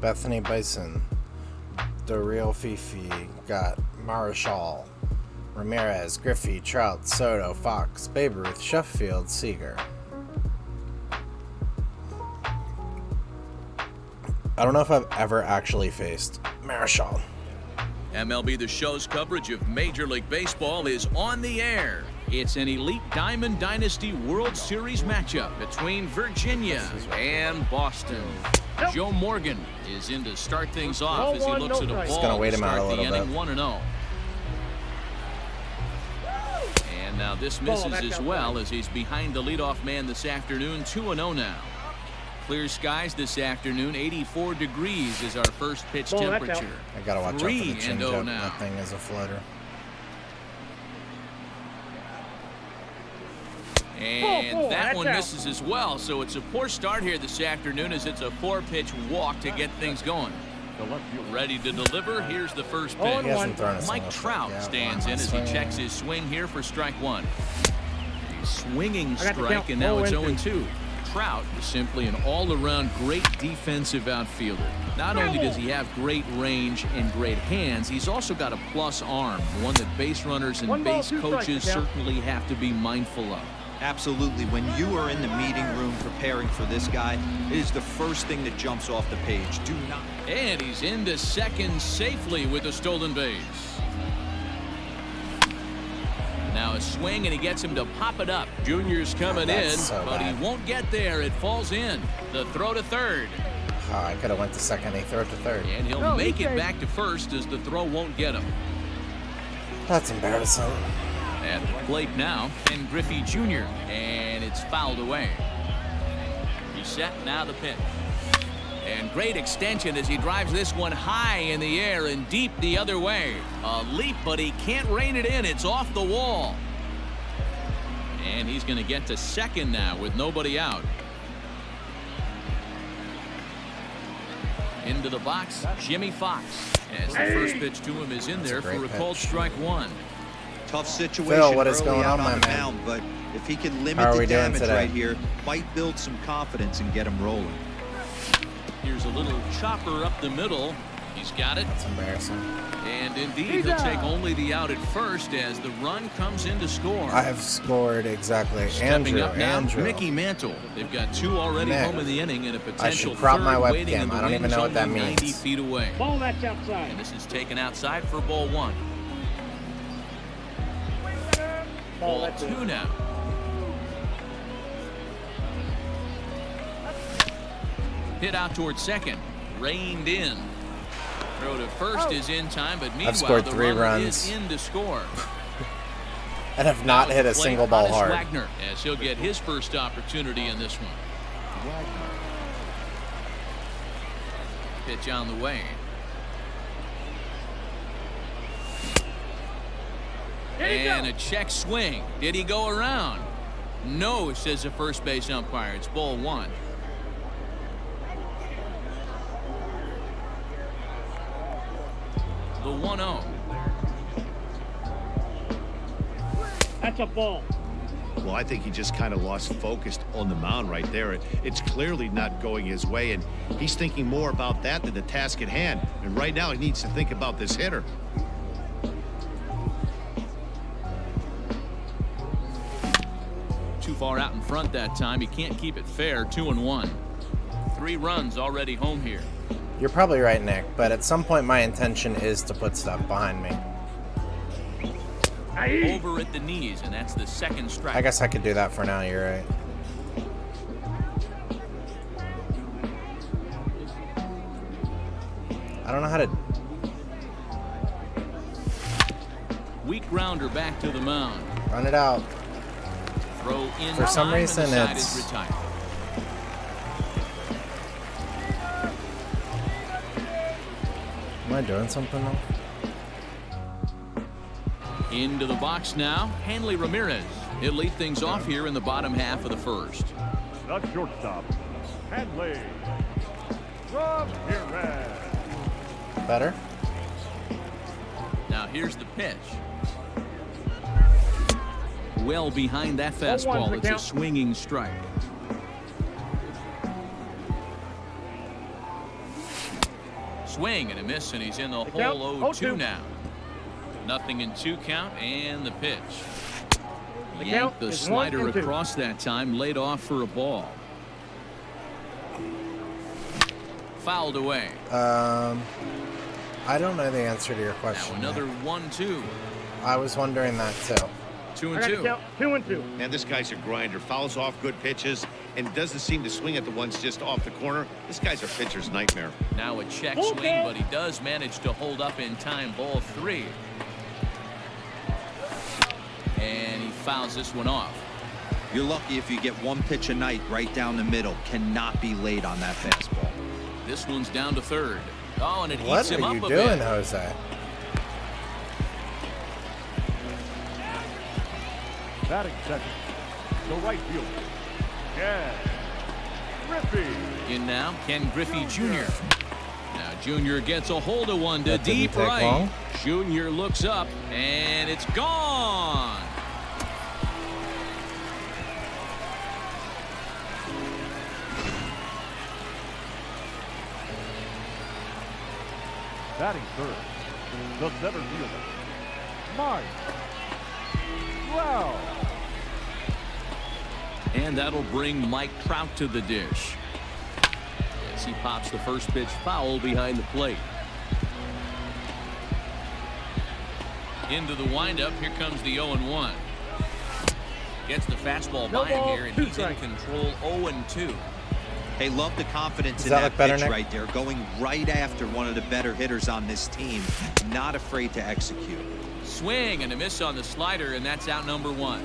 Bethany Bison, The Real Fifi, got Marichal, Ramirez, Griffey, Trout, Soto, Fox, Babe Ruth, Sheffield, Seager. I don't know if I've ever actually faced Marichal. MLB The Show's coverage of Major League Baseball is on the air. It's an elite Diamond Dynasty World Series matchup between Virginia and Boston. Joe Morgan is in to start things off as he looks at a ball gonna wait to him out start a the little inning bit. 1-0. And now this misses as well as he's behind the leadoff man this afternoon, 2-0 now. Clear skies this afternoon, 84 degrees is our first pitch temperature. I gotta watch out for the 3-0 changeup. now. That thing is a floater. And that one misses as well, so it's a poor start here this afternoon as it's a 4-pitch walk to get things going. Ready to deliver, here's the first pitch. He hasn't thrown a Mike single Trout strike. stands in as he checks his swing here for strike one. Swinging strike, and now it's 0-2. Trout is simply an all-around great defensive outfielder. Not only does he have great range and great hands, he's also got a plus arm, one that base runners and base coaches certainly have to be mindful of. Absolutely. When you are in the meeting room preparing for this guy, it is the first thing that jumps off the page. Do not. And he's into second safely with a stolen base. Now a swing, and he gets him to pop it up. Junior's coming in, but he won't get there. It falls in. The throw to third. Oh, I could have went to second. He threw it to third. And he'll make it back to first as the throw won't get him. That's embarrassing. At the plate now, Ken Griffey Jr., and it's fouled away. He's set, now the pitch. And great extension as he drives this one high in the air and deep the other way. A leap, but he can't rein it in. It's off the wall. And he's going to get to second now with nobody out. Into the box, Jimmy Fox. As the first pitch to him is in there for a called strike one. Tough situation Phil, what is early going out on, on my the man? mound, but if he can How limit are the we doing damage today? right here, might build some confidence and get him rolling. Here's a little chopper up the middle. He's got it. That's embarrassing. And indeed, he'll take only the out at first as the run comes in to score. I have scored exactly. Stepping up now, Andrew. Mickey Mantle. They've got two already Nick. home in the inning and a potential should crop third my waiting in webcam. the I don't even wings know what that only 90 means. feet away. Ball, that's outside. And this is taken outside for ball one. Ball two now. Hit out towards second. Reined in. Throw to first is in time, but meanwhile scored the 3 runner runs. is in to score. And have not hit a single ball hard. Wagner, as he'll get his first opportunity in this one. Pitch on the way. And a check swing. Did he go around? No, says the first base umpire. It's ball one. The 1-0. That's a ball. Well, I think he just kind of lost focus on the mound right there. It's clearly not going his way, and he's thinking more about that than the task at hand. And right now he needs to think about this hitter. Too far out in front that time. He can't keep it fair. 2-1. 3 runs already home here. You're probably right, Nick, but at some point my intention is to put stuff behind me. Over at the knees, and that's the second strike. I guess I could do that for now, you're right. I don't know how to... Weak grounder back to the mound. Run it out. Throw in For some time, reason, and the side it's- is retired. Am I doing something though? Into the box now, Hanley Ramirez. He'll lead things off here in the bottom half of the first. The shortstop, Hanley Ramirez. Better? Now here's the pitch. Well behind that fastball. It's a swinging strike. swing and a miss, and he's in the count, hole 0-2 0-2. now. 0-2 count, and the pitch. The Yanked count the is slider 1-2. across that time, laid off for a ball. Fouled away. I don't know the answer to your Now question. another Nick. 1-2. I was wondering that too. 2 I got and the 2. count. 2-2. And this guy's a grinder. Fouls off good pitches and doesn't seem to swing at the ones just off the corner. This guy's a pitcher's nightmare. Now a check Okay. swing, but he does manage to hold up in time. Ball 3. And he fouls this one off. You're lucky if you get one pitch a night right down the middle. Cannot be late on that fastball. This one's down to third. Oh, and it What heats him are up you a doing, bit. Jose? Batting second. The right fielder. Ken Griffey. In now, Ken Griffey Jr. Now Jr. gets a hold of one to That didn't deep take right. long. Jr. looks up, and it's gone. Batting third. The center fielder. Mike Trout. And that'll bring Mike Trout to the dish. As he pops the first pitch foul behind the plate. Into the windup, here comes the 0-1. Gets the fastball No by him ball, here, and 2 he's in strikes. control 0-2. Hey, love the confidence Does in that that look better, pitch Nick? right there. Going right after one of the better hitters on this team. Not afraid to execute. Swing and a miss on the slider, and that's out number 1.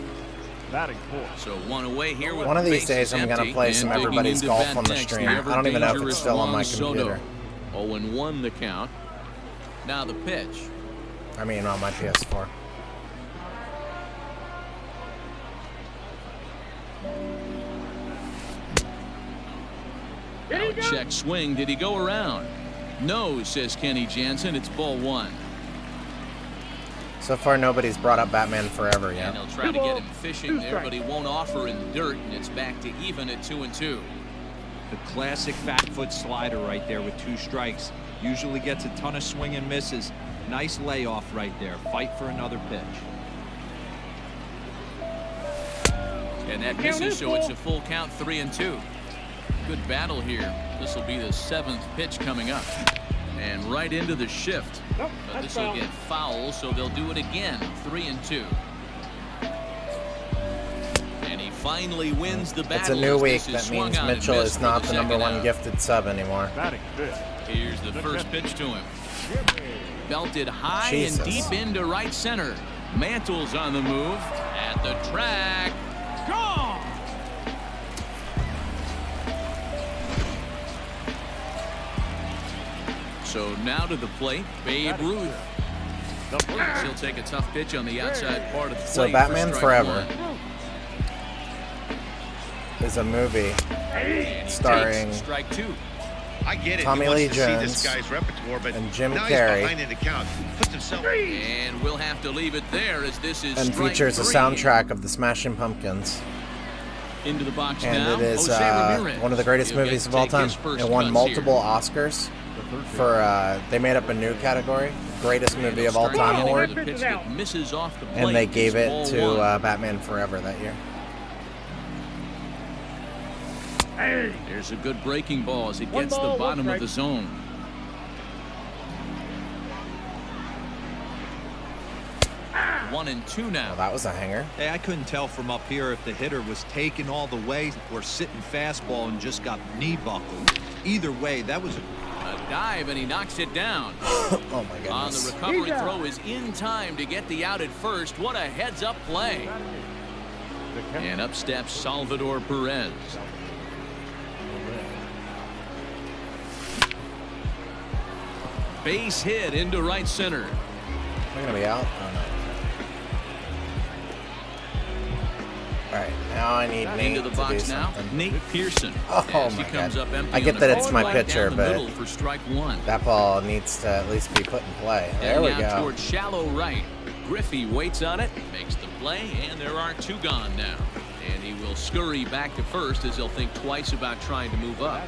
Batting fourth. So one away here with One of the these bases days I'm gonna empty, play and some digging Everybody's into Golf bat on the next, stream. the I don't even know if it's ever-dangerous still on my Juan Soto. computer. 0-1 the count. Now the pitch. I mean, on my PS4. Here Now you a go. check swing. Did he go around? No, says Kenny Jansen. It's ball 1. So far, nobody's brought up Batman Forever And yet. they'll try to Two get balls, him fishing 2 there, strikes. but he won't offer in the dirt, and it's back to even at 2-2. The classic back foot slider right there with 2 strikes. Usually gets a ton of swing and misses. Nice layoff right there. Fight for another pitch. And that Count misses, is so it's full. a full count, 3-2. Good battle here. This will be the 7th pitch coming up. And right into the shift. Nope, But that's this will foul. get foul, so they'll do it again. 3-2. And he finally wins the battle. It's a new as week. this is That swung means on and Mitchell missed is for not the the number second 1 out. gifted sub anymore. Batting fifth. Here's the first pitch to him. Jimmy. Belted high Jesus. and deep into right center. Mantle's on the move. At the track. Gone! So now to the plate, Babe Ruth. The first. He'll take a tough pitch on the outside part of the plate. So for Batman strike Forever 1. is a movie And he starring takes strike 2. I get it. Tommy he wants Lee to Jones see this guy's repertoire, but and Jim now Carrey. he's behind in the count. Puts himself. And we'll have to leave it there as this is and strike features a 3. soundtrack of the Smashing Pumpkins. Into the box And now. it is Jose Ramirez. one of the greatest He'll movies get of to all take time. his first It won cuts multiple here. Oscars The third for. They made up a new category, greatest And movie he'll of all start time getting award, the Pitch pitch is that out. misses off the plate. and they gave It's it ball to 1. Batman Forever that year. Hey. There's a good breaking ball as it One gets ball, the bottom one of the zone. One and two now. Well, that was a hanger. Hey, I couldn't tell from up here if the hitter was taking all the way or sitting fastball and just got knee buckled. Either way, that was A dive, and he knocks it down. Oh my On the goodness. recovery He's out. throw is in time to get the out at first. What a heads-up play. The catch. And up steps Salvador Perez. Base hit into right center. Am I gonna be out? Oh no. Alright, now I need Nate Into the to box do now. something. Nate Pearson. Oh, as he my comes God. up empty I get on that the it's foul my line pitcher, down the but middle for strike 1. That ball needs to at least be put in play. There And we now go. towards shallow right. Griffey waits on it, makes the play, and there are 2 gone now. And he will scurry back to first as he'll think twice about trying to move up.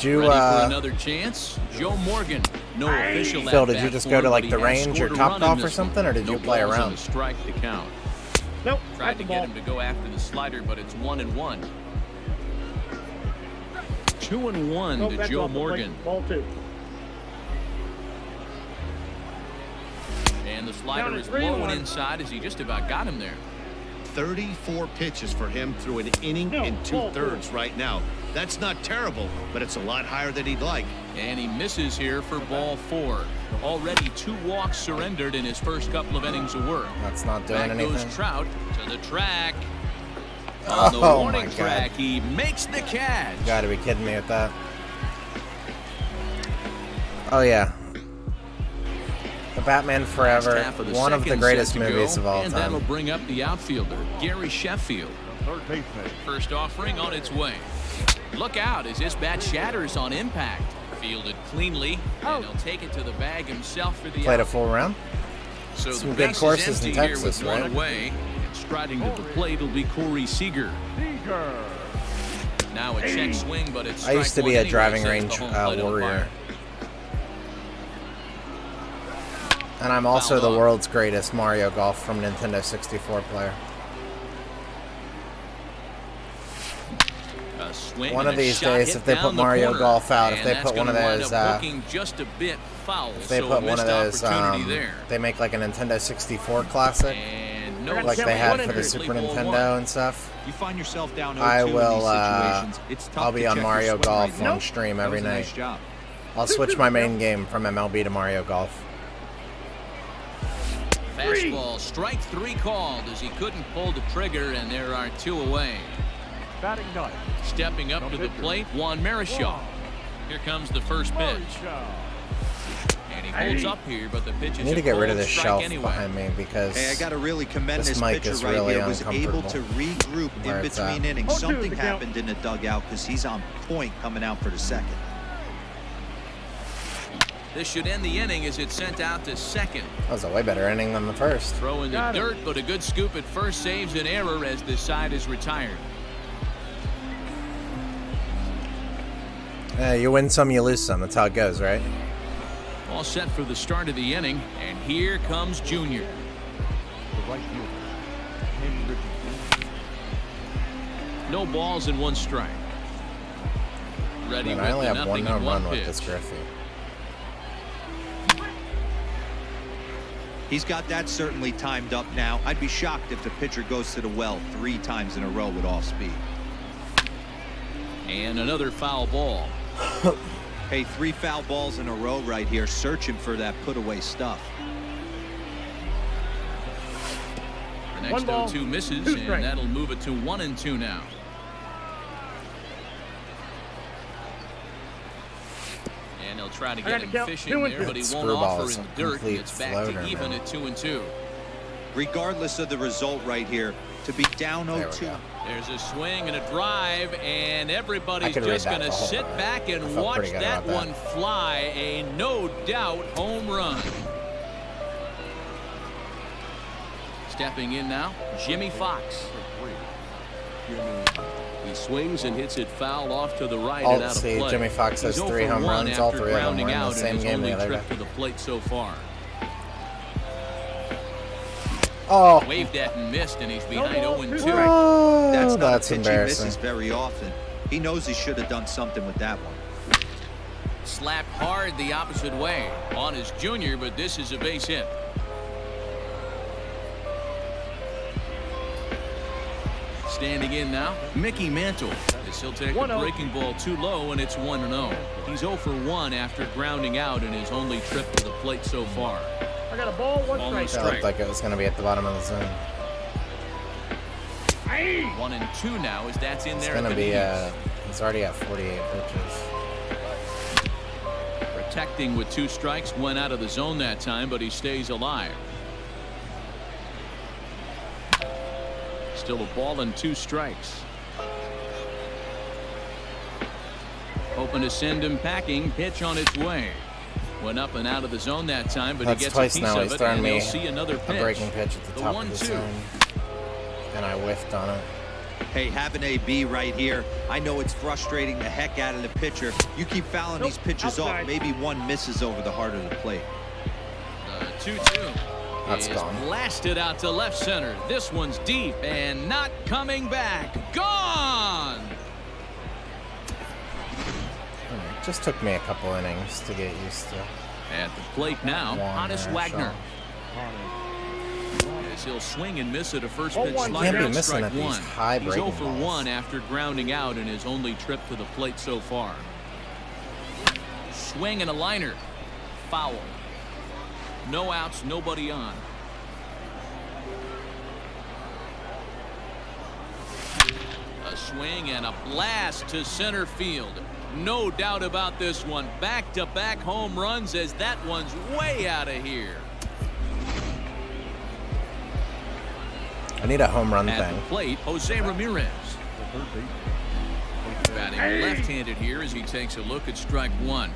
Did you, Ready for another chance? Joe Morgan. No official Phil, did at you bat just for go him, to, like, but the he has range or scored a Top run in Golf or this one. something, or did No you play balls and around? a strike to count. Nope. Tried That's to the get ball. him to go after the slider, but it's 1-1. 2-1 Nope, to that's Joe off the plate. Morgan. Ball 2. And the slider Down at is low and 3-1. inside as he just about got him there. 34 pitches for him through an inning No, and ball 2/3 right now. That's not terrible, but it's a lot higher than he'd like. And he misses here for ball 4. Already 2 walks surrendered in his first couple of innings of work. That's not doing Back anything. goes Trout to the track. On the Oh, warning my God. track, he makes the catch. You gotta be kidding me with that. Oh, yeah. The Batman Forever, Last half of the one of the second greatest set to movies go, of all and that'll time. bring up the outfielder, Gary Sheffield. Third baseman. First offering on its way. Look out as this bat shatters on impact. Fielded cleanly, and he'll take it to the bag himself for the Played a out. full round. So Some the good base courses is in empty here Texas, with one right? away. And striding to the plate will be Corey Seager. Seager. Now a check swing, but it's I used to strike be one a anyway, driving says range the home plate warrior. umpire. And I'm also Fouled the off. world's greatest Mario Golf from Nintendo 64 player. A swing One and of a these shot days, hit if they down put the Mario corner. Golf out, if And they that's put one of gonna wind those, up looking just a bit foul. if they so put a one of missed those, opportunity there. they make like a Nintendo 64 classic, And no like they Count had one for the injury. Super Play ball Nintendo and stuff. You find yourself down 0-2 I in will, these situations. It's tough I'll be to on check Mario your swing Golf right now. on stream That every was a night. nice job. I'll switch my main game from MLB to Mario Golf. Fastball, strike 3 called as he couldn't pull the trigger, and there are 2 away. Batting ninth. Stepping up to the plate, Juan Marichal. Here comes the first pitch. And he holds up here, but the pitch is I need a to get rid of called this strike shelf anyway. behind me because Hey, I got to really commend this this mic pitcher is right really here. Was able to uncomfortable regroup where in it's between at. innings. 0-2 Something the count. happened in the dugout because he's on point coming out for the second. This should end the inning as it's sent out to second. that was a way better inning than the first. Throw in the Got it. dirt, but a good scoop at first saves an error as the side is retired. You win some, you lose some. That's how it goes, right? All set for the start of the inning, and here comes Junior. The right fielder. Ken Griffey. No balls and 1 strike. Ready And with I only the have one 0-1 home run with pitch. this Griffey. He's got that certainly timed up now. I'd be shocked if the pitcher goes to the well 3 times in a row with off speed. And another foul ball. Hey, 3 foul balls in a row right here, searching for that put away stuff. The next One ball, 0-2 misses, 2 and strikes. that'll move it to 1-2 now. And he'll try to I get got him to count fishing 2-2. there, but he won't Screwball offer is in a the dirt. complete It's back floater, to even man. at 2-2. Regardless of the result right here, to be down There we 0-2. go. There's a swing and a drive, and everybody's could read just that going to the whole sit time. back I and felt watch pretty good that about that. one fly. A no doubt home run. Stepping in now, Jimmy Fox. He swings and hits it foul off to the right and out of See, play. Jimmy Fox has He's 3 0 home for 1 runs. All after 3 of them grounding were in the out in same his game the only other trip day. to the plate so far. Oh, Waved at and missed, and he's behind ball, 0-2. 2 strikes. oh That's not that's a pitch he embarrassing. misses very often. He knows he should have done something with that one. Slapped hard the opposite way on his Junior, but this is a base hit. Standing in now, Mickey Mantle. As he'll take a 1-0. breaking ball too low, and it's 1-0. He's 0 for 1 after grounding out in his only trip to the plate so far. I got a ball, 1 Ball strike. no That looked like it was going to be at the bottom of the zone. 1-2 now as that's in It's there. going at to the be, knees. he's already at 48 pitches. Protecting with 2 strikes, went out of the zone that time, but he stays alive. Still a ball and 2 strikes. Hoping to send him packing. Pitch on its way. Went up and out of the zone that time, but That's he gets twice a piece now. of He's it, thrown and me he'll see another a pitch. breaking pitch at the top of the 1-2. zone, and I whiffed on it. Hey, have an AB right here. I know it's frustrating the heck out of the pitcher. You keep fouling these pitches off, maybe one misses over the heart of the plate. The 2-2 That's is gone. blasted out to left center. This one's deep and not coming back. Gone! It just took me a couple innings to get used to. At the plate now, Hannes Wagner. Shaw. As he'll swing and miss at a first Oh, pitch one. slider. Can't be missing Strike at these one. high He's breaking 0 for balls. 1 after grounding out in his only trip to the plate so far. Swing and a liner. Foul. No outs, nobody on. A swing and a blast to center field. No doubt about this one. Back-to-back home runs as that one's way out of here. I need a home run At thing. the plate, Jose Ramirez. Batting left-handed here as he takes a look at strike one.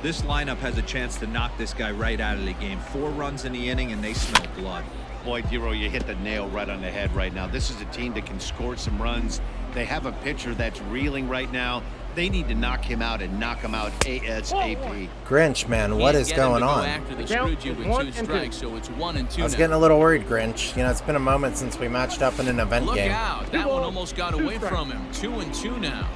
This lineup has a chance to knock this guy right out of the game. 4 runs in the inning, and they smell blood. Boy, Dero, you hit the nail right on the head right now. This is a team that can score some runs. They have a pitcher that's reeling right now. They need to knock him out and knock him out ASAP. Grinch, man, what is going on? After the screwed you with 2 strikes, so it's 1 and 2 I was now. getting a little worried, Grinch. You know, it's been a moment since we matched up in an event Look game. out! That one almost got away from him. 2 and 2 now.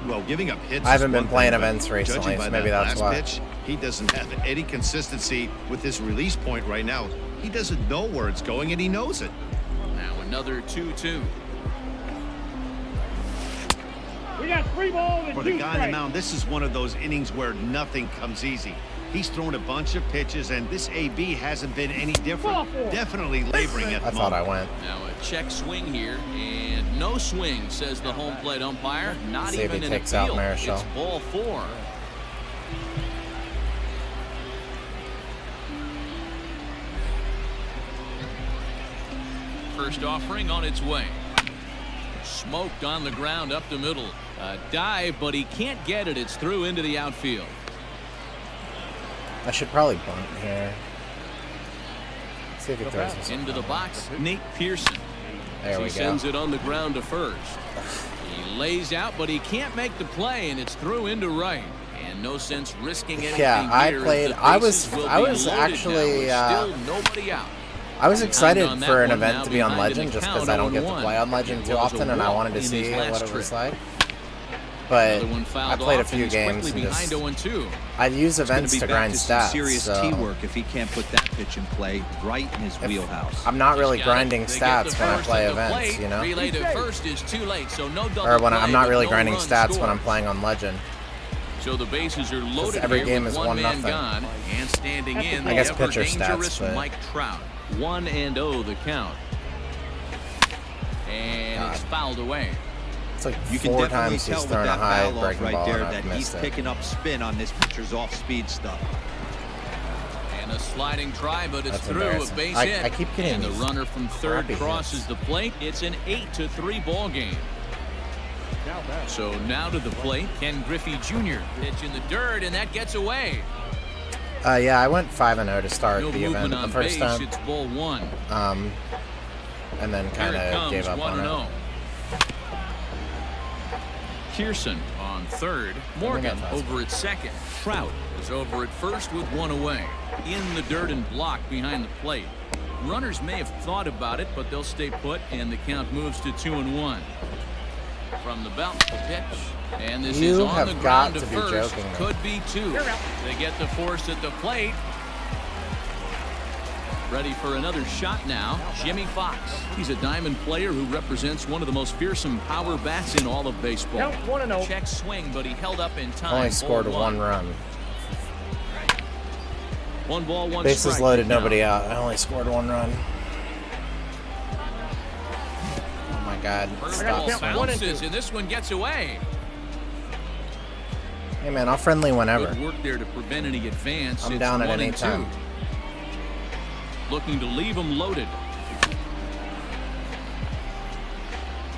Well, giving up hits. I haven't is been one playing thing, but events recently, judging by so maybe that that's last why. pitch, he doesn't have any consistency with his release point right now. He doesn't know where it's going, and he knows it. Now another 2-2. We got 3 balls and For 2 the guy on the strikes. mound, this is one of those innings where nothing comes easy. He's thrown a bunch of pitches, and this AB hasn't been any different. Definitely laboring at I the thought I moment. went. Now a check swing here, and no swing, says the home plate umpire. Not See if even he in a takes out field. Marichal. It's ball 4. First offering on its way. Smoked on the ground up the middle. A dive, but he can't get it. It's through into the outfield. I should probably bunt here. See if he throws this Into the one. box, Nate Pearson. There we He go. sends it on the ground to first. He lays out, but he can't make the play, and it's through into right. And no sense risking anything Yeah, I here as played. the I bases will was be loaded actually. now with still nobody out. I was excited on that for an one, event now to be on behind in Legend the just count, because I don't get to 0-1. play on Legend too It was a often, and I walk wanted to in see his what last it was trip. like. But Another one I fouled played a off, few and he's games quickly and just behind 0-2. I use It's gonna events be to back grind to some stats. serious So T-work if he can't put that pitch in play right in his wheelhouse. I'm not really He's got it. grinding They get the stats when I first play at the events, plate. you know, Relay to first is too late, so no double or when play, I'm not but really no grinding run stats when scored. I'm playing on Legend. So the bases are loaded every here game with is one man 1-0. gone, and standing in I guess the ever pitcher stats, dangerous but- Mike Trout. 1-0 the count, and God. it's fouled away. It's like You can 4 definitely times he's tell with thrown a that high foul off breaking right ball there and I've that he's missed it. picking up spin on this pitcher's off-speed stuff. And a sliding try, but it's That's through a embarrassing. base I hit. keep getting and the these runner from third crappy crosses hits. the plate. It's an 8-3 ball game. Now back. So now to the plate, Ken Griffey Jr. Pitch in the dirt, and that gets away. Yeah, I went 5-0 to start No the movement event on the first base. time, It's ball 1. and then Here kind it of comes, gave up on it. 1-0. Pearson on third. Morgan that's awesome. over at second. Trout is over at first with 1 away. In the dirt and blocked behind the plate. Runners may have thought about it, but they'll stay put, and the count moves to 2-1. From the belt, the pitch. And this is You on have the got ground to to be first. joking me. Could be 2. They get the force at the plate. Ready for another shot now, Jimmy Fox. He's a diamond player who represents one of the most fearsome power bats in all of baseball. Count 1-0. Check swing, but he held up in time. Only Ball scored 1 1. run. 1 ball, 1 Bases strike loaded, to count. nobody out. I only scored 1 run. Oh my God! First Stop ball count 1 and bounces, 2. and this one gets away. Hey man, I'll friendly whenever. Good work there to prevent any advance. I'm It's down at 1 any and 2. time. Looking to leave them loaded.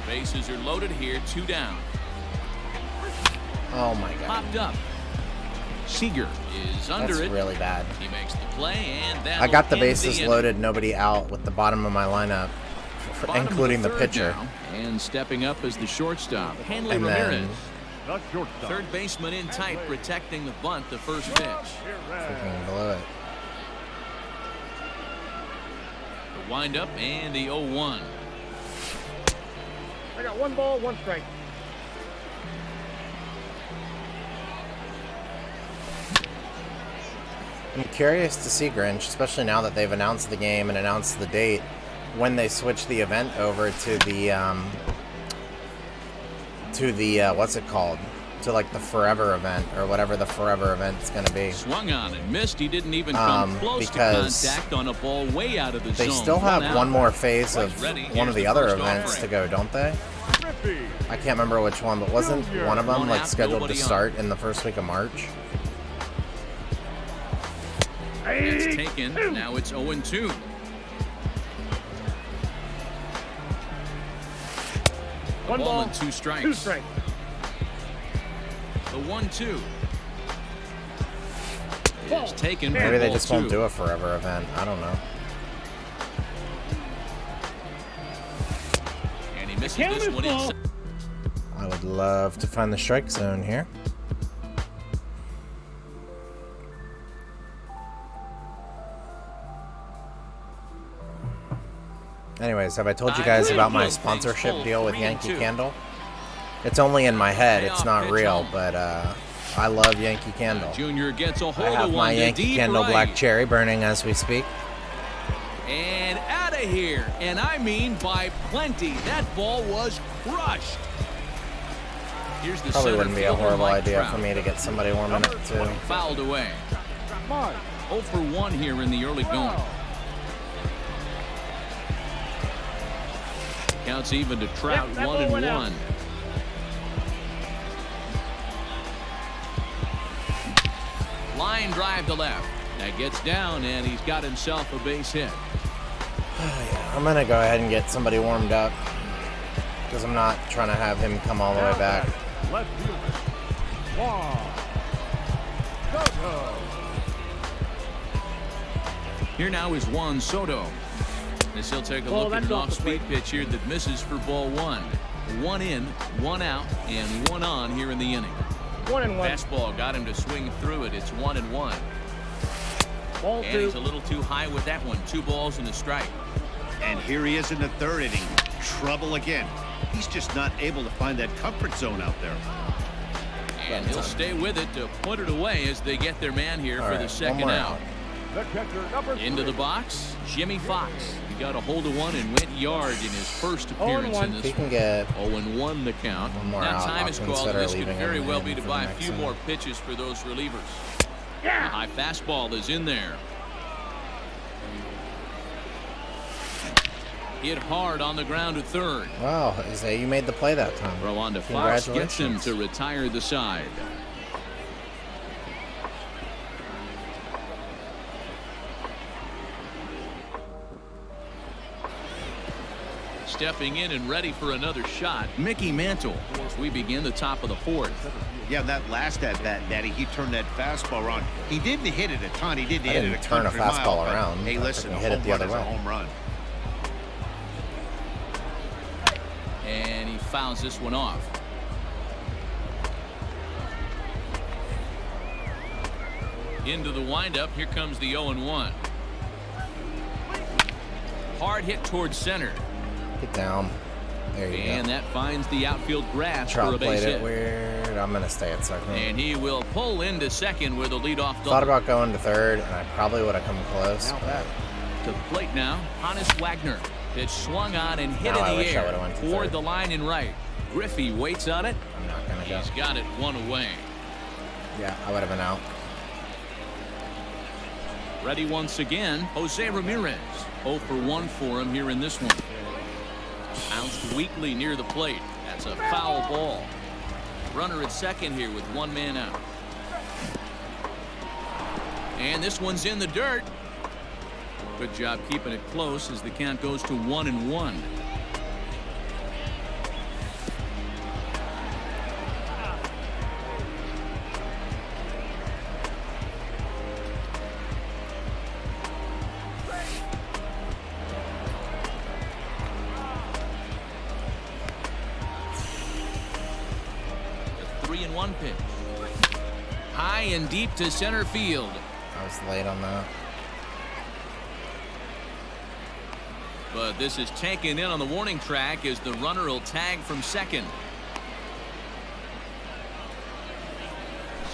Bases are loaded here, 2 down. Oh my God! Popped up. Seager is under That's it. really bad. He makes the play, and that I got the bases loaded, nobody out with the bottom of my lineup including the pitcher. And stepping up as the shortstop, Hanley And Ramirez. then The shortstop. Third baseman in tight, protecting the bunt, the first pitch. freaking below it. The windup and the 0-1. I got 1 ball, 1 strike. I'm curious to see, Grinch, especially now that they've announced the game and announced the date, when they switch the event over to the what's it called? To like the Forever event or whatever the Forever event's going to be. Swung on and missed. He didn't even come close to because contact on a ball way out of the They zone. still have out. one more phase of Ready. one of Here's the other first events offering. to go, don't they? Griffey. I can't remember which one, but wasn't one of them One like out, scheduled to nobody on. start in the first week of March? It's taken. Now it's 0-2. One Ball ball, and 2 strikes. 2 strikes. The 1-2. Is taken. for Maybe they ball just won't 2. do a Forever event. I don't know. And he misses Count this is one ball. inside. I would love to find the strike zone here. Anyways, have I told you guys about my sponsorship deal with Yankee Candle? It's only in my head. It's not real, but I love Yankee Candle. Junior gets a I hold have of my one to Yankee deep Candle right. Black Cherry burning as we speak. And out of here. And I mean by plenty. That ball was crushed. Here's the Probably center wouldn't be a fielder, horrible Mike idea Trout. for me to get somebody warming it too. Fouled away. Mike. 0 for 1 here in the early going. Counts even to Trout, Yep, that 1 ball and went out. 1. Line drive to left. That gets down, and he's got himself a base hit. I'm gonna go ahead and get somebody warmed up because I'm not trying to have him come all the way back. Left fielder. Juan Soto. Here now is Juan Soto. As he'll take a Ball, look at that's an off the off-speed plate. pitch here that misses for ball 1. 1 in, 1 out, and 1 on here in the inning. 1 and 1. Fastball got him to swing through it. It's 1 and 1. Ball And 2. he's a little too high with that one. 2 balls and a strike. And here he is in the third inning. Trouble again. He's just not able to find that comfort zone out there. And he'll stay with it to put it away as they get their man here All for right, the one second more out. out. The catcher, number 3. Into the box, Jimmy Fox. He got a hold of one and went yard in his first appearance in If this he can one. get 0-1 the count. one more Now out, time I'll is called. consider This could leaving very him well in be to for buy the a next few inning. more pitches for those relievers. The Yeah. high fastball is in there. Hit hard on the ground to third. wow, Jose, you made the play that time. Throw on to Fox, gets him Congratulations. to retire the side. Stepping in and ready for another shot, Mickey Mantle, as we begin the top of the 4th. Yeah, that last at bat, Daddy, he turned that fastball around. He didn't hit it a ton. He didn't I hit didn't it a turn a country mile, fastball but, around. Hey, I listen, freaking a hit it home the run other is a way. home run. And he fouls this one off. Into the windup. Here comes the 0-1. Hard hit towards center. Get down. There you And go. that finds the outfield grass for a Trout base played hit. it weird. I'm gonna stay at second. And he will pull into second with a leadoff double. Thought about going to third, and I probably would have come close. Now But back. To the plate now, Hannes Wagner. Pitch swung on and hit Now I in the wish I air would've went to toward third. the line and right. Griffey waits on it. I'm not gonna go. He's got it 1 away. Yeah, I would have been out. Ready once again, Jose Ramirez. 0 for 1 for him here in this one. Bounced weakly near the plate. That's a foul ball. Runner at second here with 1 man out. And this one's in the dirt. Good job keeping it close as the count goes to 1-1. 1-1 pitch. High and deep to center field. I was late on that. But this is taken in on the warning track as the runner will tag from second.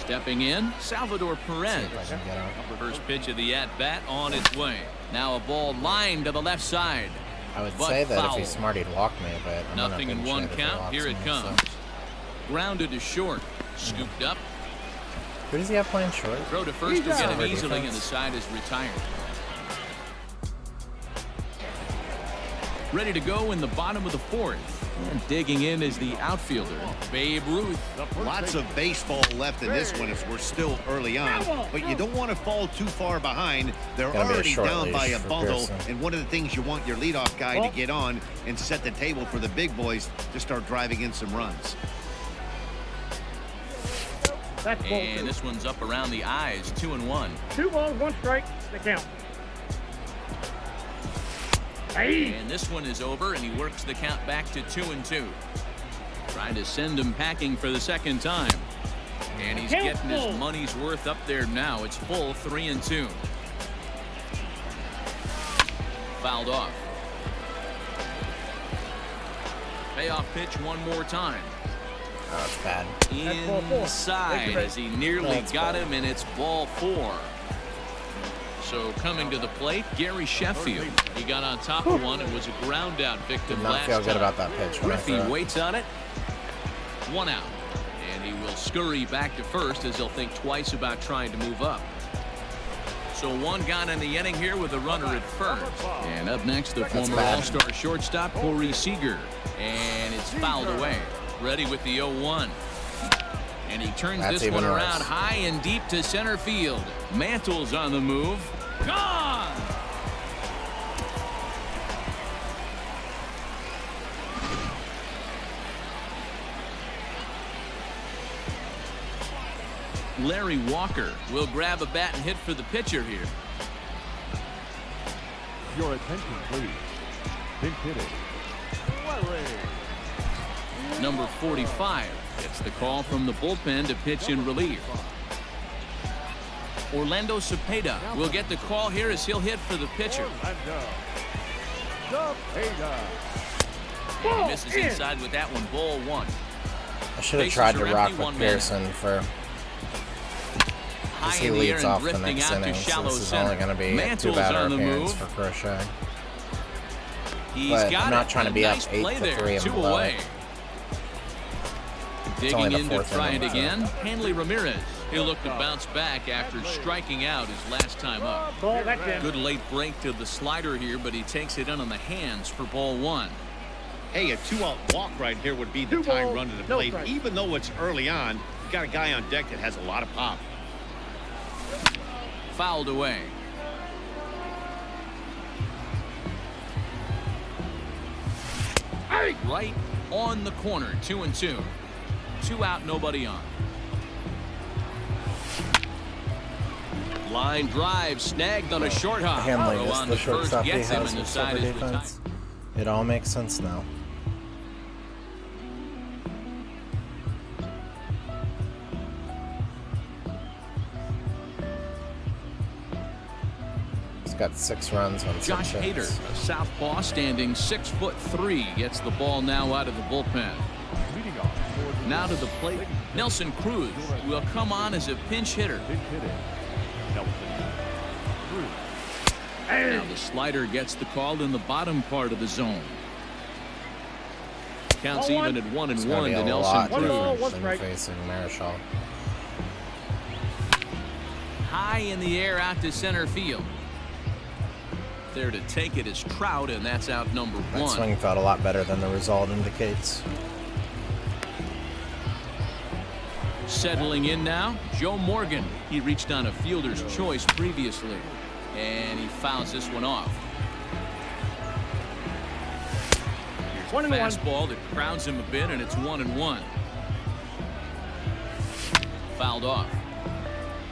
Stepping in, Salvador Perez. If I can get out. First pitch of the at-bat on its way. Now a ball lined to the left side. I would But say that foul. if he's smart, he'd walk me, but I'm Nothing not in gonna one shit if he count. walks Here it me, comes. so. Grounded to short. Scooped up. Who does he have playing short? Throw to first will get him Over easily, and defense. the side is retired. Ready to go in the bottom of the fourth. And digging in is the outfielder, Babe Ruth. Lots of baseball left in this one as we're still early on, but you don't want to fall too far behind. They're Gonna be a already short down by leash a for bundle, Pearson. and one of the things you want your leadoff guy to get on and set the table for the big boys to start driving in some runs. That's ball And 2. this one's up around the eyes, 2-1. 2 balls, 1 strike. The count. Hey. And this one is over, and he works the count back to 2-2. Trying to send him packing for the second time. And he's Count getting his full. money's worth up there now. It's full 3-2. Fouled off. Payoff pitch one more time. Oh, it's bad. That's ball 4. Inside as he nearly That's got ball. him, and it's ball 4. So coming to the plate, Gary Sheffield. He got on top of one and was a ground out victim Did not last feel good time. about that pitch when I Griffey threw it. waits on it. 1 out. And he will scurry back to first as he'll think twice about trying to move up. So 1 gone in the inning here with a runner at first. And up next, the former bad. All-Star shortstop, Corey Seager. And it's fouled away. Ready with the 0-1. And he turns That's this even one worse. around high and deep to center field. Mantle's on the move. Gone! Larry Walker will grab a bat and hit for the pitcher here. Your attention, please. Pinch hitting. Larry. Number 45 gets the call from the bullpen to pitch in relief. Orlando Cepeda will get the call here as he'll hit for the pitcher. Orlando. Cepeda. And he misses inside with that one, ball 1. I should have Bases tried to are rock empty, with 1 man. Pearson for High he in the air leads and off the drifting next out inning, to so shallow this is center. only going to be a Mantle's 2-batter on the appearance move. for Crochet. He's But got I'm not it. trying to A be up nice 8 play to there. 3 and 2 below away. only Digging the in to fourth try it inning, so. again. Hanley Ramirez. He'll look to bounce back after striking out his last time up. Ball, that's in. Good late break to the slider here, but he takes it in on the hands for ball 1. Hey, a 2-out walk right here would be the 2 time balls, run to the no plate. strike. Even though it's early on, you got a guy on deck that has a lot of pop. Fouled away. Right on the corner, 2-2. 2 out, nobody on. Line drive snagged on a short hop. Hanley Throw is on the to first shortstop he gets him, has and the with side silver is retired. defense. It all makes sense now. He's got 6 runs on 6 Josh hits. Hader, a southpaw standing 6'3", gets the ball now out of the bullpen. Leading off for the Now to the plate, Nelson Cruz will come on as a pinch hitter. pinch hitting. Nelson. Cruz. Now the slider gets the call in the bottom part of the zone. Counts Ball even one. at It's 1-1 gonna be to a Nelson lot One ball, Cruz. one different than strike. facing Marichal. High in the air out to center field. There to take it is Trout, and that's out number That 1. swing felt a lot better than the result indicates. Settling in now, Joe Morgan. He reached on a fielder's choice previously, and he fouls this one off. Here's a 1-1. fastball that crowds him a bit, and it's 1-1. Fouled off.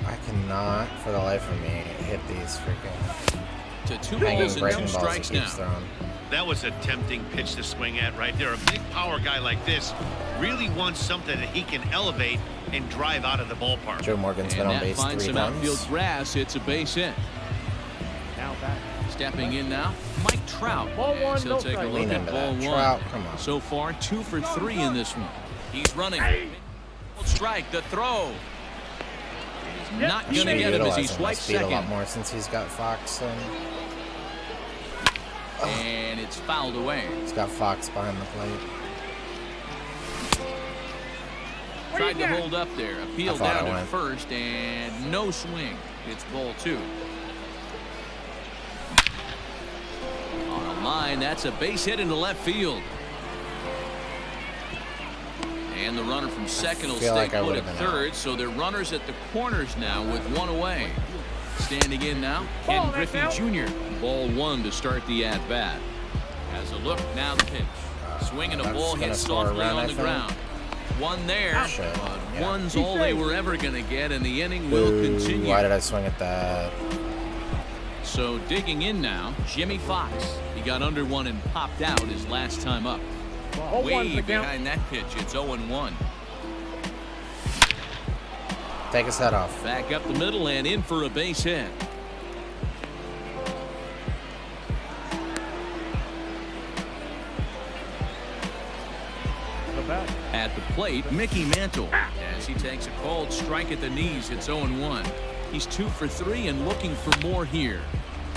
I cannot, for the life of me, hit these freaking To 2 hanging balls and 2 breaking balls he strikes now. keeps throwing. That was a tempting pitch to swing at right there. A big power guy like this really wants something that he can elevate and drive out of the ballpark. Joe Morgan's been And on that base finds 3 some times. outfield grass. It's a base hit. Now back. Stepping in now, Mike Trout. Ball And one, he'll no take a strike. look Lean at into ball that. one. Trout, come on. So far, 2 for 3 in this one. He's running. Strike, the throw. He's not He going to should get him as he utilize his swipes speed a lot second. more since he's got Fox. And And it's fouled away. he's got Fox behind the plate. Tried to hold up there. Appeal I thought down I at went. first and no swing. It's ball 2. On a line, that's a base hit into left field. And the runner from second will feel stay like I put would've at been out. third, so they're runners at the corners now with 1 away. Standing in now, Ball, Ken Griffey that's out. Jr. Ball 1 to start the at-bat. Has a look, now the pitch. Swinging a That's ball gonna hit score a softly run, I on the think. ground. One there, Shit, but yeah. one's He's all they safe. were ever going to get, and the inning will Ooh, continue. why did I swing at that? So digging in now, Jimmy Fox. He got under one and popped out his last time up. Ball one's Way the count. behind that pitch, it's 0-1. Take his head off. Back up the middle and in for a base hit. The bat. At the plate, Mickey Mantle. As he takes a called strike at the knees, it's 0-1. He's 2 for 3 and looking for more here.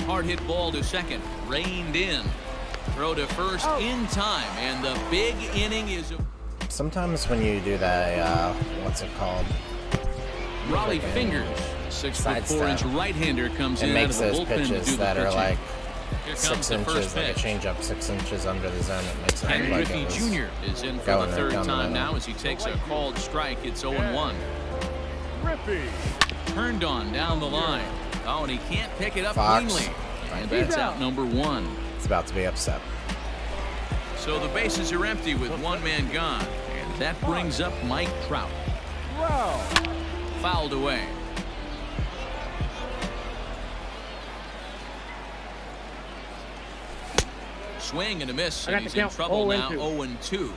Hard hit ball to second, reined in. Throw to first in time, and the big inning is. Sometimes when you do that, what's it called? Raleigh fingers. 6'4" right-hander comes It in out of makes the those bullpen to do pitches the that are pitching. like Here comes 6 the first inches, like a pitch. changeup 6 inches under the zone. It makes it Ken look like Griffey it was Jr. is in for going the right third down the time middle. now as he takes a called strike. It's 0-1. Griffey. Turned on down the line. Oh, and he can't pick it up Fox. cleanly. And that's out number 1. It's about to be upset. So the bases are empty with 1 man gone. And that brings up Mike Trout. Wow. Fouled away. Swing and a miss, I got and he's the in count. trouble now, 0-2. 0-2.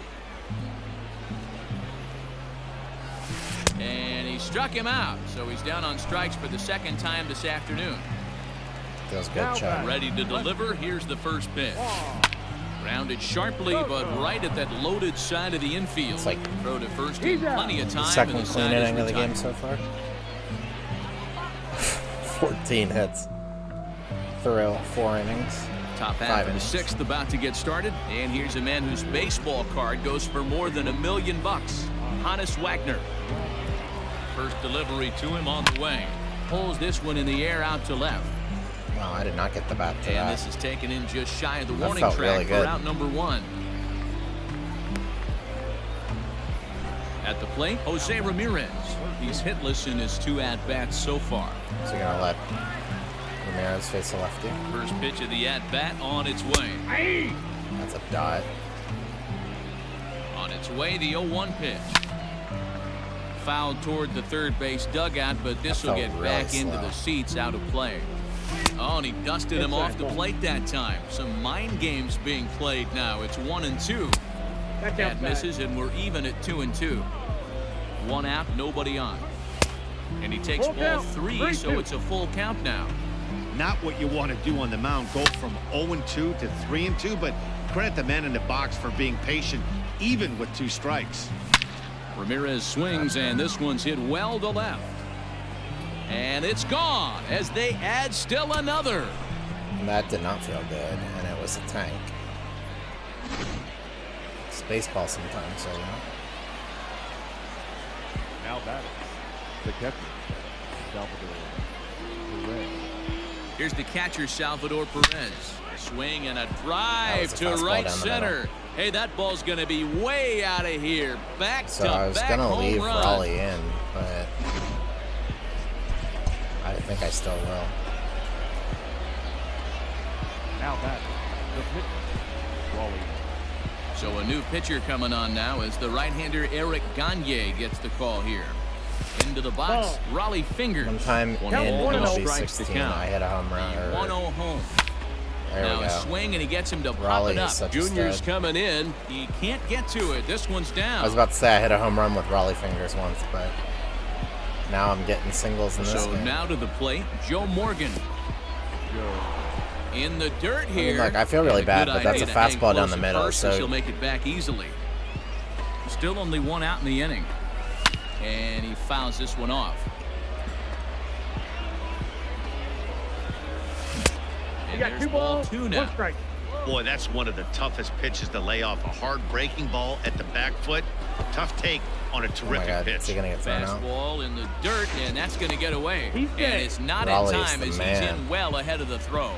And he struck him out, so he's down on strikes for the second time this afternoon. Feels good, Now Chad. Ready to deliver, here's the first pitch. Grounded sharply, but right at that loaded side of the infield. It's like Throw to first in plenty of time. Second and the clean side is inning of the game retired. so far. 14 hits. Through 4 innings. Top 5 half of the innings. 6th about to get started. And here's a man whose baseball card goes for more than $1 million. Hannes Wagner. First delivery to him on the way. Pulls this one in the air out to left. No, I did not get the bat to And that. this is taken in just shy of the That warning felt track really for good. out number 1. At the plate, Jose Ramirez. He's hitless in his 2 at-bats so far. So you're going to let Ramirez face a lefty. First pitch of the at-bat on its way. That's a dot. On its way, the 0-1 pitch. Fouled toward the third base dugout, but this will felt get really back into slow. the seats out of play. Oh, and he dusted him off the plate that time. Some mind games being played now. It's 1-2. That misses, and we're even at 2-2. 1 out, nobody on. And he takes Full ball count. 3, so 3-2. it's a full count now. Not what you want to do on the mound, go from 0-2 to 3-2, but credit the man in the box for being patient, even with 2 strikes. Ramirez swings, and this one's hit well to left. And it's gone as they add still another. That did not feel good, and it was a tank. It's baseball sometimes, so you know. Now batting. The catcher. Salvador Perez. Here's the catcher, Salvador Perez. A swing and a drive That was a to fastball right down the center. middle. Hey, that ball's going to be way out of here. Back So to I was back going to home leave run. Raleigh in, but I think I still will. Now batting. The pitcher. Raleigh. So a new pitcher coming on now as the right-hander Eric Gagne gets the call here. Into the box, Raleigh fingers. One time in One ball, no MLB strikes to 16, count. I hit a home run. The 1-0 home. There Now we a go. swing, and he gets him to pop Raleigh it up. is such a Junior's stud. coming in. He can't get to it. This one's down. I was about to say I hit a home run with Raleigh fingers once, but now I'm getting singles in this So game. now to the plate, Joe Morgan. In the dirt here. look, I feel really And bad, good but that's idea a to hang fastball down close the at middle, first, so- he'll make it back easily. Still only one out in the inning. And he fouls this one off. You And got there's 2 ball balls, 2 1 now. strike. Boy, that's one of the toughest pitches to lay off. A hard breaking ball at the back foot. Tough take on a Oh my terrific God, pitch. is he gonna get thrown out? Fastball in the dirt, and that's going to get away. He's And dead. it's not Raleigh's in time the as man. he's in well ahead of the throw.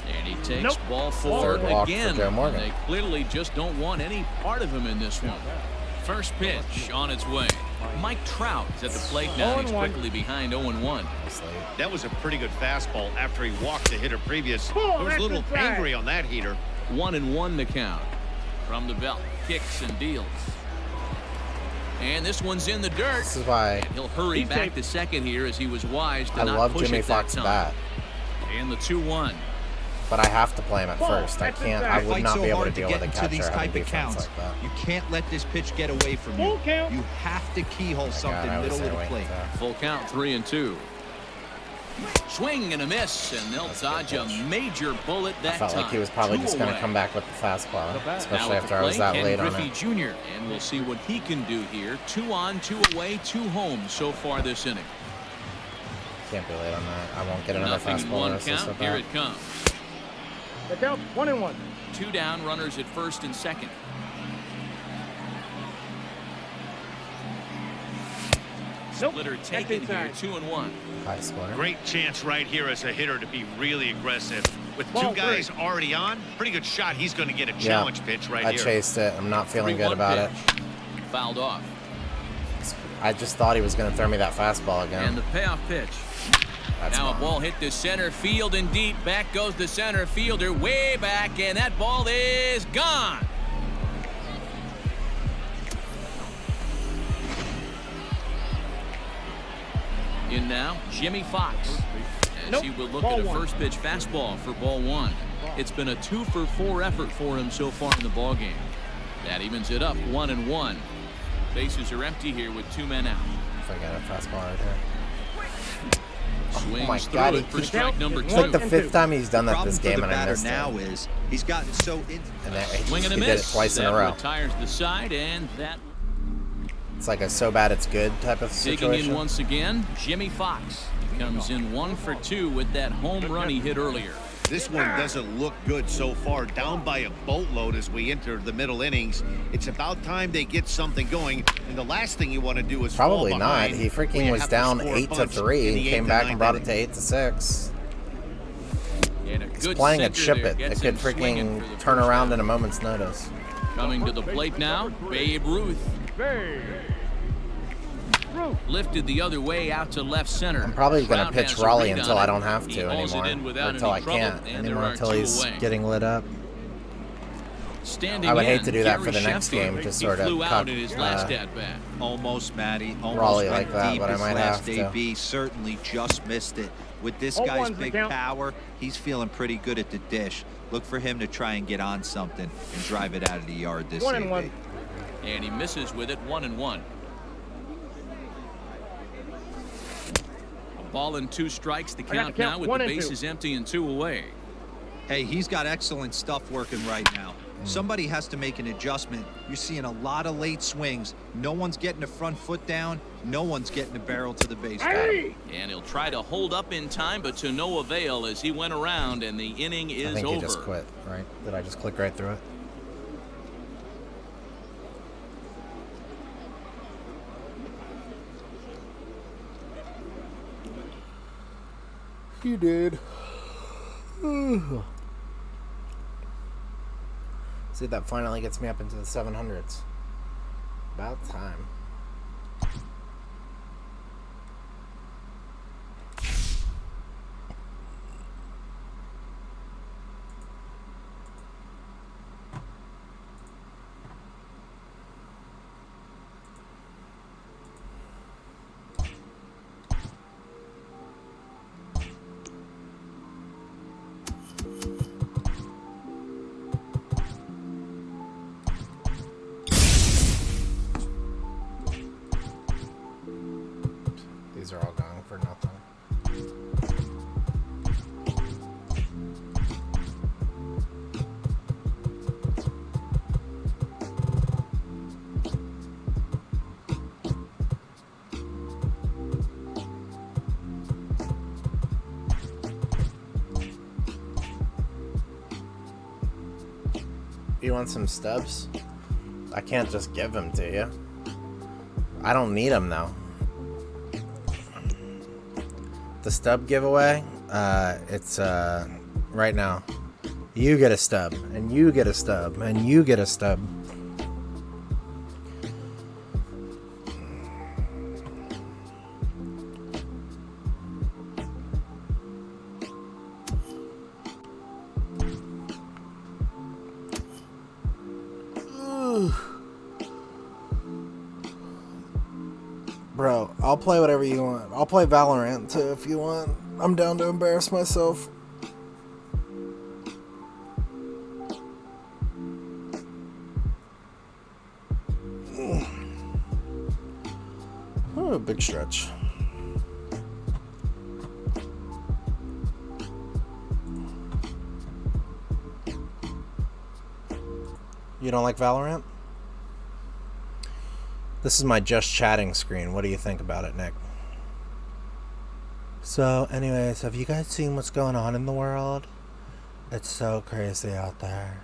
And he takes Nope. ball 4 Third walk for again. Joe Morgan. They clearly just don't want any part of him in this one. First pitch on its way. Mike Trout is at the plate now. He's 0-1. quickly behind 0-1. That was a pretty good fastball after he walked the hitter previous. Oh, He was a that's little inside. angry on that heater. 1-1 to count. From the belt, kicks and deals. And this one's in the dirt. This is why He'll hurry He's back safe. to second here as he was wise to I not love push Jimmy it that Fox's time. bat, And the 2-1. but I have to play him at Ball, first. I that's can't. inside. I would Fight not so be able to hard deal get with a into these catcher type having of defense counts. like that. You can't let this pitch get away from you. Full count. You have to keyhole God, something I was middle of there the waiting plate. for that. Full count, 3-2. Swing and a miss, and they'll That's a dodge good a pitch. major bullet that I felt time. like he was probably 2 just going to away. come back with the fastball, Now especially at after the I was plate, that Ken late on Griffey it. Jr. And we'll see what he can do here. 2 on, 2 away, 2 home so far this inning. Can't be late on that. I won't get another Nothing in fastball. one This is so count. Here bad. it comes. The count's 1-1. 2 down, runners at first and second. Nope. Splitter That's taken here, inside. 2-1. High splitter. Great chance right here as a hitter to be really aggressive. With Ball two guys 3. already on, pretty good shot. He's going to get a Yeah. challenge pitch right I here. chased it. I'm not feeling good 3-1 about it. pitch. Fouled off. I just thought he was going to throw me that fastball And again. the payoff pitch. That's Now a gone. ball hit the center field and deep. Back goes the center fielder way back, and that ball is gone. In now, Jimmy Fox. As Nope. he will look Ball at a 1. first pitch fastball for ball 1. It's been a 2-for-4 effort for him so far in the ball game. That evens it up 1-1. Bases are empty here with 2 men out. If I get a fastball right here. Swings my through God, it for he- strike number It's It's like 2. the and fifth two. time he's done that Problem this for game, the and I batter missed now it. is he's gotten so into And then Swing and a he miss. did it twice in a That row. retires the side, and that It's like a so bad it's good type of digging situation. in once again. Jimmy Fox comes in 1 for 2 with that home run he hit earlier. This one doesn't look good so far. Down by a boatload as we enter the middle innings. It's about time they get something going. And the last thing you want to do is Probably fall not. behind He when freaking you was have down score a 8-3 bunch in and the came eighth back and and brought it ninth to 8-6. And a He's good playing a sinker chip there it. It gets could him swinging freaking for the turn first around out. in a moment's notice. Coming to the plate now, Babe Ruth. Babe Ruth. Lifted the other way out to left center. I'm probably going to Trout pitch has a Raleigh read until on I it. don't have He to hauls it anymore. in Or without until I any trouble, can't and there anymore are until 2 he's away. getting lit up. Standing I would hate in, to do that for Gary the next Sheffield. game, just He sort of flew out cut, in his last at bat. almost, Matty. Almost Raleigh went like that, deep but I his might last have to. AB. Certainly just missed it. With this Oh, guy's one's the big count. power, he's feeling pretty good at the dish. Look for him to try and get on something and drive it out of the yard this 1-1. AB. And he misses with it 1-1. A ball and 2 strikes the got count the count, now with 1 the and 2. bases empty and 2 away. Hey, he's got excellent stuff working right now. Somebody has to make an adjustment. You're seeing a lot of late swings. No one's getting the front foot down. No one's getting the barrel to the base. Hey! And he'll try to hold up in time, but to no avail as he went around and the inning I is think over. he just quit, right? Did I just click right through it? You did. See, that finally gets me up into the 700s. About time. You want some stubs? I can't just give them to you. I don't need them though. The stub giveaway, it's right now. You get a stub, and you get a stub, and you get a stub. Bro, I'll play whatever you want. I'll play Valorant too if you want. I'm down to embarrass myself. Oh, big stretch. You don't like Valorant? This is my just chatting screen. What do you think about it, Nick? So, anyways, have you guys seen what's going on in the world? It's so crazy out there.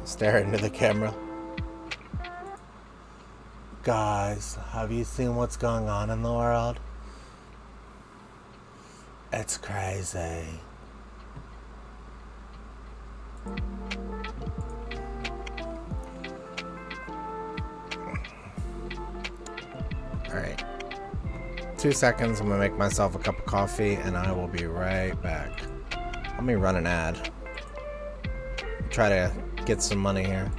Stare into the camera. Guys, have you seen what's going on in the world? It's crazy. Alright. 2 seconds, I'm gonna make myself a cup of coffee and I will be right back. Let me run an ad. Try to get some money here.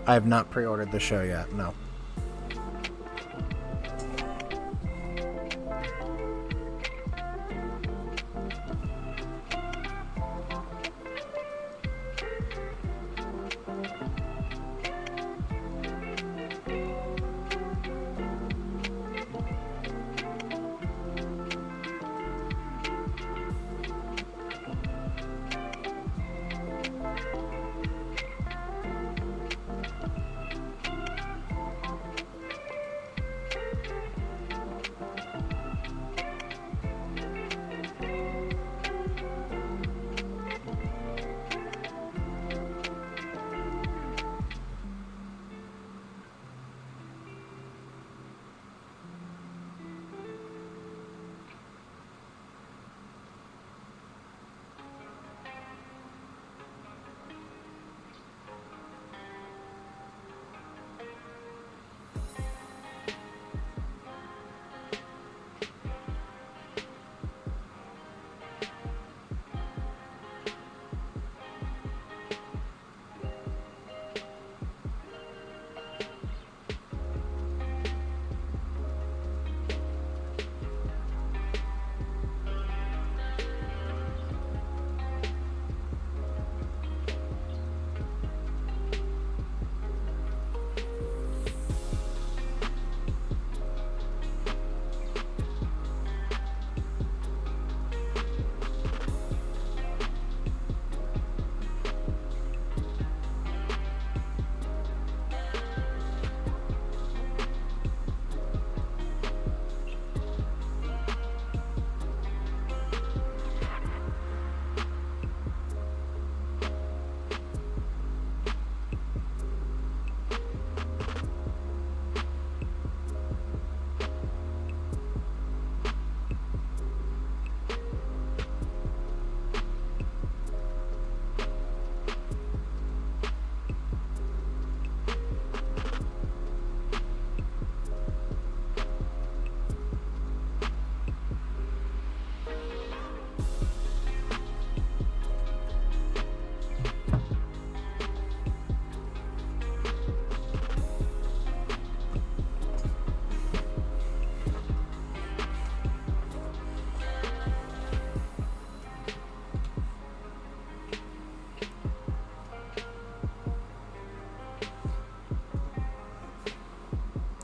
I have not pre-ordered the show yet, no.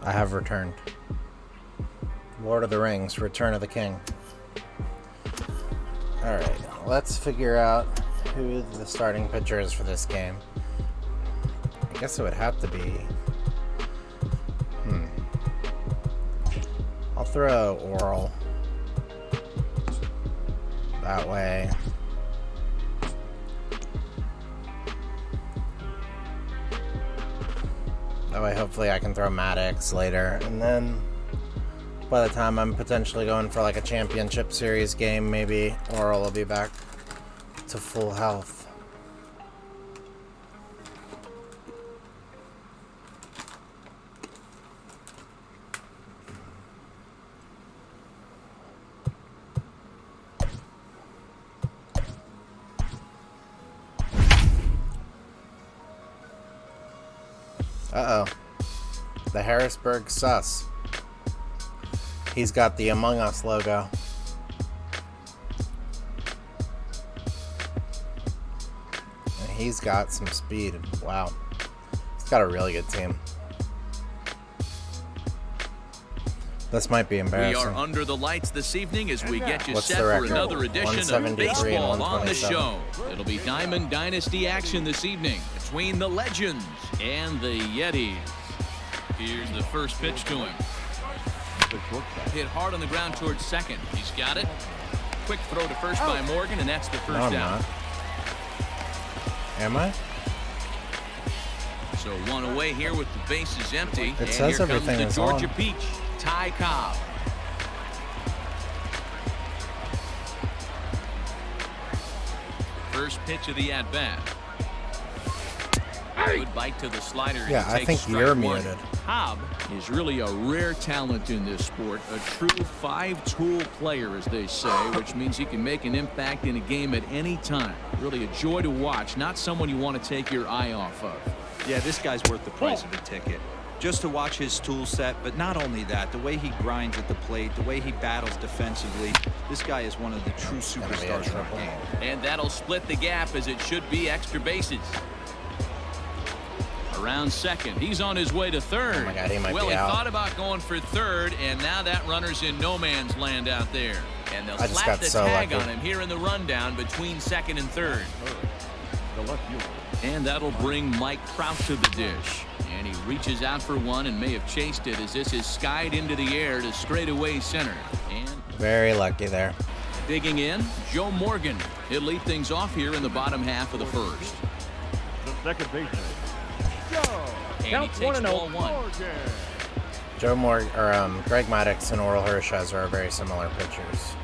I have returned. Lord of the Rings, Return of the King. Alright, let's figure out who the starting pitcher is for this game. I guess it would have to be... I'll throw Oral. That way. That way, hopefully I can throw Maddox later. And then, by the time I'm potentially going for like a championship series game, maybe Oral will be back to full health. Uh-oh. The Harrisburg sus. He's got the Among Us logo. And he's got some speed. Wow. He's got a really good team. This might be embarrassing. We are under the lights this evening as we get you What's set the for record? another edition of 173 and Baseball on the 127. Show. It'll be Diamond Dynasty action this evening between the Legends and the Yetis. Here's the first pitch to him. Hit hard on the ground towards second. He's got it. Quick throw to first by Morgan, and that's the first No, I'm out. not. Am I? So one away here with the bases empty. It and says here everything comes is the Georgia on. Peach, Ty Cobb. First pitch of the at-bat. Good bite to the slider. Yeah, He I takes think strike you're one. muted. Cobb is really a rare talent in this sport, a true five-tool player, as they say, which means he can make an impact in a game at any time. Really a joy to watch, not someone you want to take your eye off of. Yeah, this guy's worth the price of a ticket. Just to watch his tool set, but not only that, the way he grinds at the plate, the way he battles defensively, this guy is one of the true superstars in our game. And that'll split the gap, as it should be extra bases. Around second, he's on his way to third. Oh my God, he might well, be he out. thought about going for third, and now that runner's in no man's land out there. And they'll I just slap got the so tag lucky. on him here in the rundown between second and third. The left fielder. And that'll bring Mike Trout to the dish. And he reaches out for one and may have chased it as this is skied into the air to straightaway center. And Very lucky there. digging in, Joe Morgan. He'll lead things off here in the bottom half of the first. The second baseman. And he Counts takes 1-0. ball one. Greg Maddox and Oral Hershiser are very similar pitchers.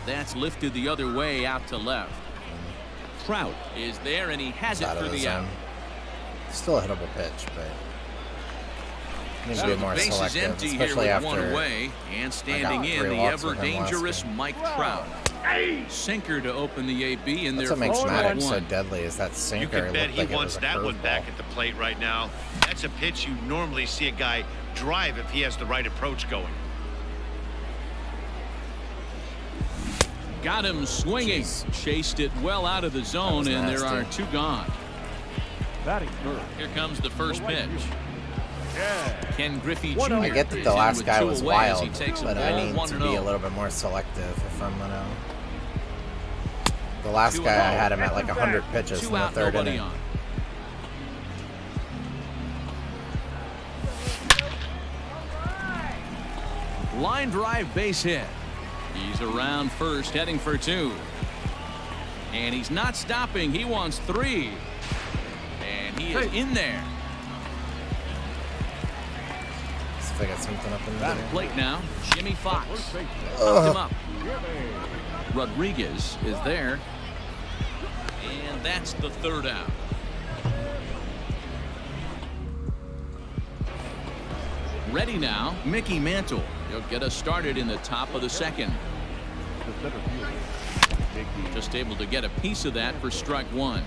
That's lifted the other way out to left. Trout is there, and he has it Out for of the the out. zone. Still a hittable pitch, but needs to So be the more base is selective, empty here especially with one after away, and standing got in 3 the walks with him last ever-dangerous game. Mike Trout. Sinker to open the AB, and That's they're what makes 4-1. Maddox so deadly is that You sinker. can bet looked he like it wants was a that one back curveball. at the plate right now. That's a pitch you normally see a guy drive if he has the right approach going. Got him swinging. Jeez. Chased it well out of the zone, was and there nasty. are 2 gone. Batting third. Here comes the first pitch. Ken Griffey Jr. I get that is the in last with guy 2 was away as wild, he takes a but I ball, need to 1-0. be a little bit more selective if I'm gonna. The last 2-0. guy I had him at like 100 pitches 2 in the out, third nobody inning. on. Line drive base hit. He's around first, heading for 2. And he's not stopping. He wants 3. And he is in there. See if I got something up in At there. the plate now, Jimmy Fox. First baseman. Popped him up. Rodriguez is there. And that's the 3rd out. Ready now, Mickey Mantle. He'll get us started in the top of the second. The center fielder. Mickey. Just able to get a piece of that for strike 1.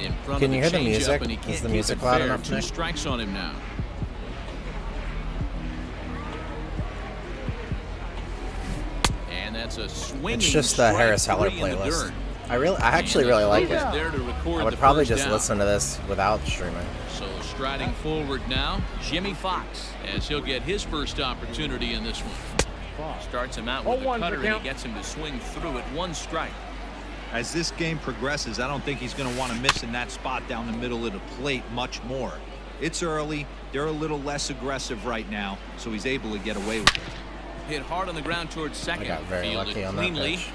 In front Can of you the hear the changeup, music? and he Is can't the keep music it loud fair. enough, 2 Nick? strikes on him now. And that's a swinging It's just the strike Harris Heller 3 in the playlist. dirt. I actually really like it. There to record I would the probably first just down. listen to this without streaming. So striding forward now, Jimmy Fox, as he'll get his first opportunity in this one. Starts him out with a 0-1 cutter, the and he count. gets him to swing through it. One strike. As this game progresses, I don't think he's going to want to miss in that spot down the middle of the plate much more. It's early. They're a little less aggressive right now, so he's able to get away with it. Hit hard on the ground towards second. I got very Fielded lucky on that cleanly. pitch.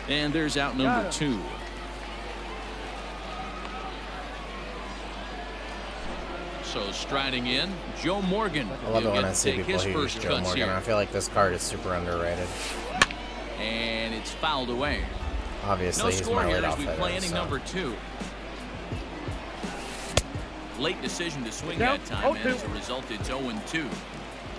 And there's out number Got it. 2. So striding in, Joe Morgan. I love it He'll when get I to see take people his who use first Joe cuts Morgan. here. I feel like this card is super underrated. And it's fouled away. Obviously, No he's score my here leadoff as we hitter. play inning So. number 2. Late decision to swing Down, that time, and 0-2. as a result, it's 0-2.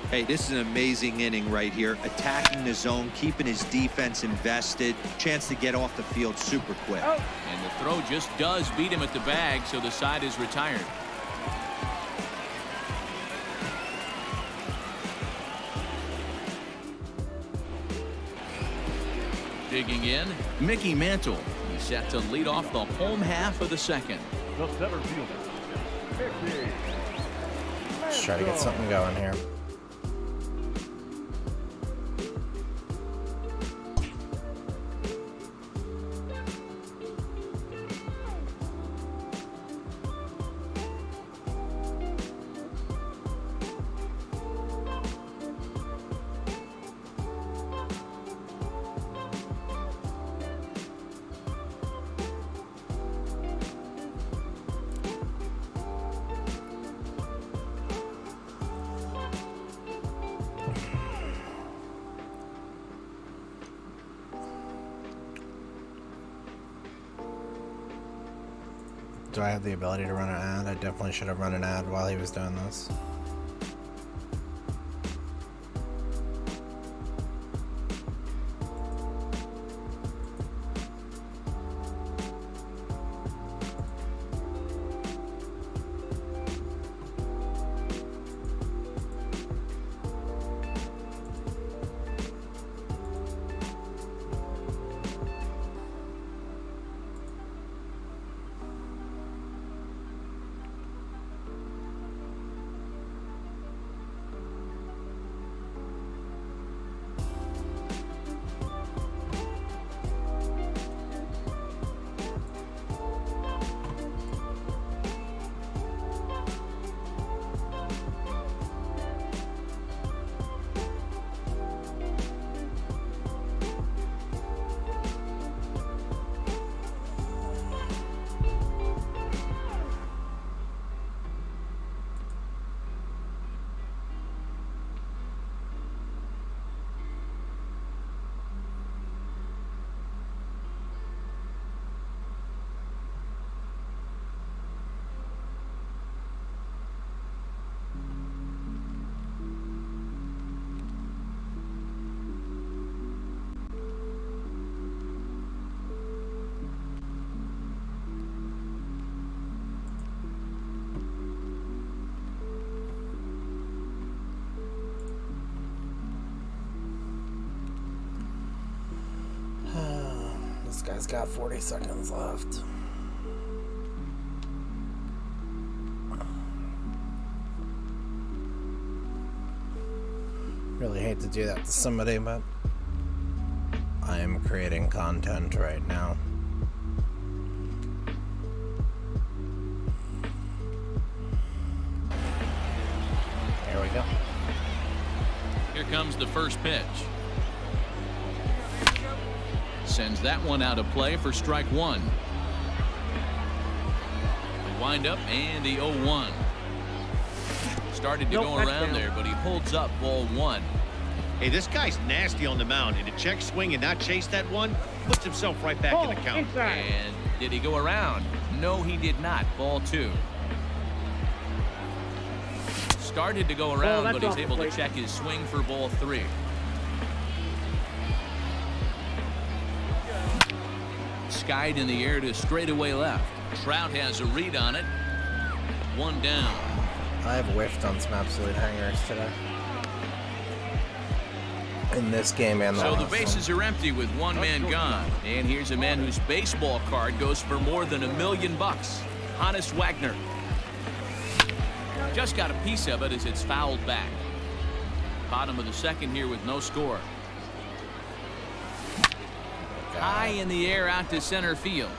Hey, this is an amazing inning right here. Attacking the zone, keeping his defense invested. Chance to get off the field super quick. Out. And the throw just does beat him at the bag, so the side is retired. Digging in, Mickey Mantle. He's set to lead off the home half of the second. The center fielder, Mickey. Let's try to get something going here. Do I have the ability to run an ad? I definitely should have run an ad while he was doing this. This guy's got 40 seconds left. Really hate to do that to somebody, but I am creating content right now. Here we go. Here comes the first pitch. Sends that one out of play for strike 1. The windup and the 0-1. Started to Nope, go that's around down. there, but he holds up ball 1. Hey, this guy's nasty on the mound, and to check swing and not chase that one puts himself right back in the Ball count. inside. And did he go around? No, he did not. Ball 2. Started to go around, that's but he's off the able to plate. check his swing for ball 3. Skied in the air to straightaway left. Trout has a read on it. 1 down. I have whiffed on some absolute hangers today. in this game and the So the last one. bases are empty with one man gone. And here's a man whose baseball card goes for more than $1 million. Hannes Wagner. Just got a piece of it as it's fouled back. Bottom of the second here with no score. High in the air out to center field.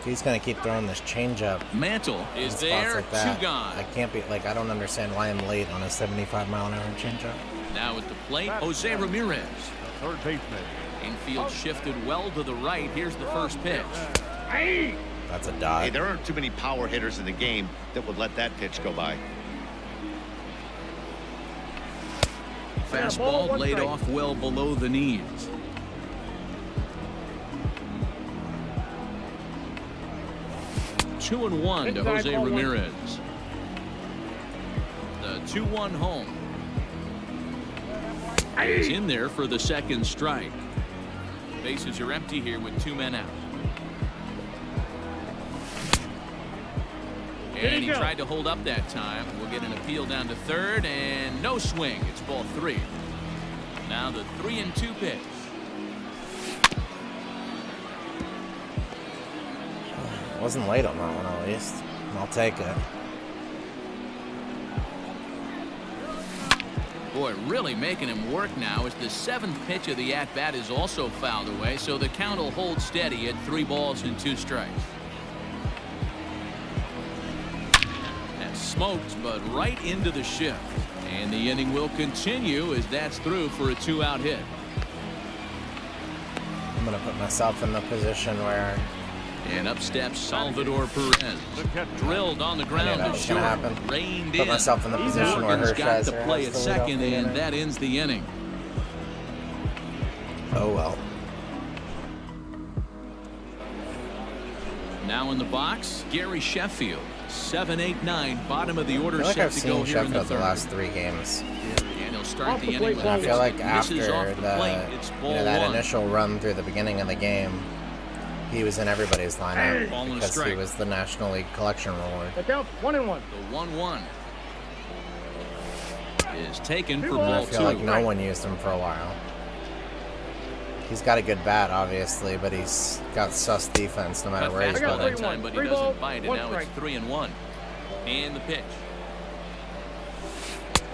He's gonna keep throwing this changeup. Mantle in is spots there, like that. two gone. I can't be like, I don't understand why I'm late on a 75-mile-an-hour changeup. Now at the plate, Jose Ramirez. The third baseman. Infield shifted well to the right. Here's the first pitch. That's a Hey, dot. there aren't too many power hitters in the game that would let that pitch go by. Fastball laid off well below the knees. Two and one to Jose Ramirez. The 2-1 home. He's in there for the second strike. Bases are empty here with 2 men out. And he tried to hold up that time. We'll get an appeal down to third and no swing. It's ball 3. Now the 3-2 pitch. Wasn't late on that one at least. I'll take it. Boy, really making him work now as the 7th pitch of the at-bat is also fouled away, so the count will hold steady at 3 balls and 2 strikes. That's smoked, but right into the shift. And the inning will continue as that's through for a 2-out hit. I'm gonna put myself in the position where And up steps Salvador Perez. Drilled on the ground that to was gonna short. happen. Reined put in. myself in the position where Morgan's got to Hershiser play has at to lead off second, the and inning. that ends the inning. Oh well. Now in the box, Gary Sheffield. 7-8-9, bottom of the order, I feel like set I've to go seen here in the Sheffield the third. last 3 games. And he'll start the inning with And I feel like misses after off the plate. It's ball that 1. initial run through the beginning of the game, he was in everybody's lineup Ball and a because he strike. was the National League collection reward. The count 1-1. The 1-1 is taken for And And I ball feel 2. like no one used him for a while. He's got a good bat, obviously, but he's got sus defense no matter Cut where he's fastball playing. that time, but he 3 doesn't balls, bite it. 1 Now strike. it's 3-1. And the pitch.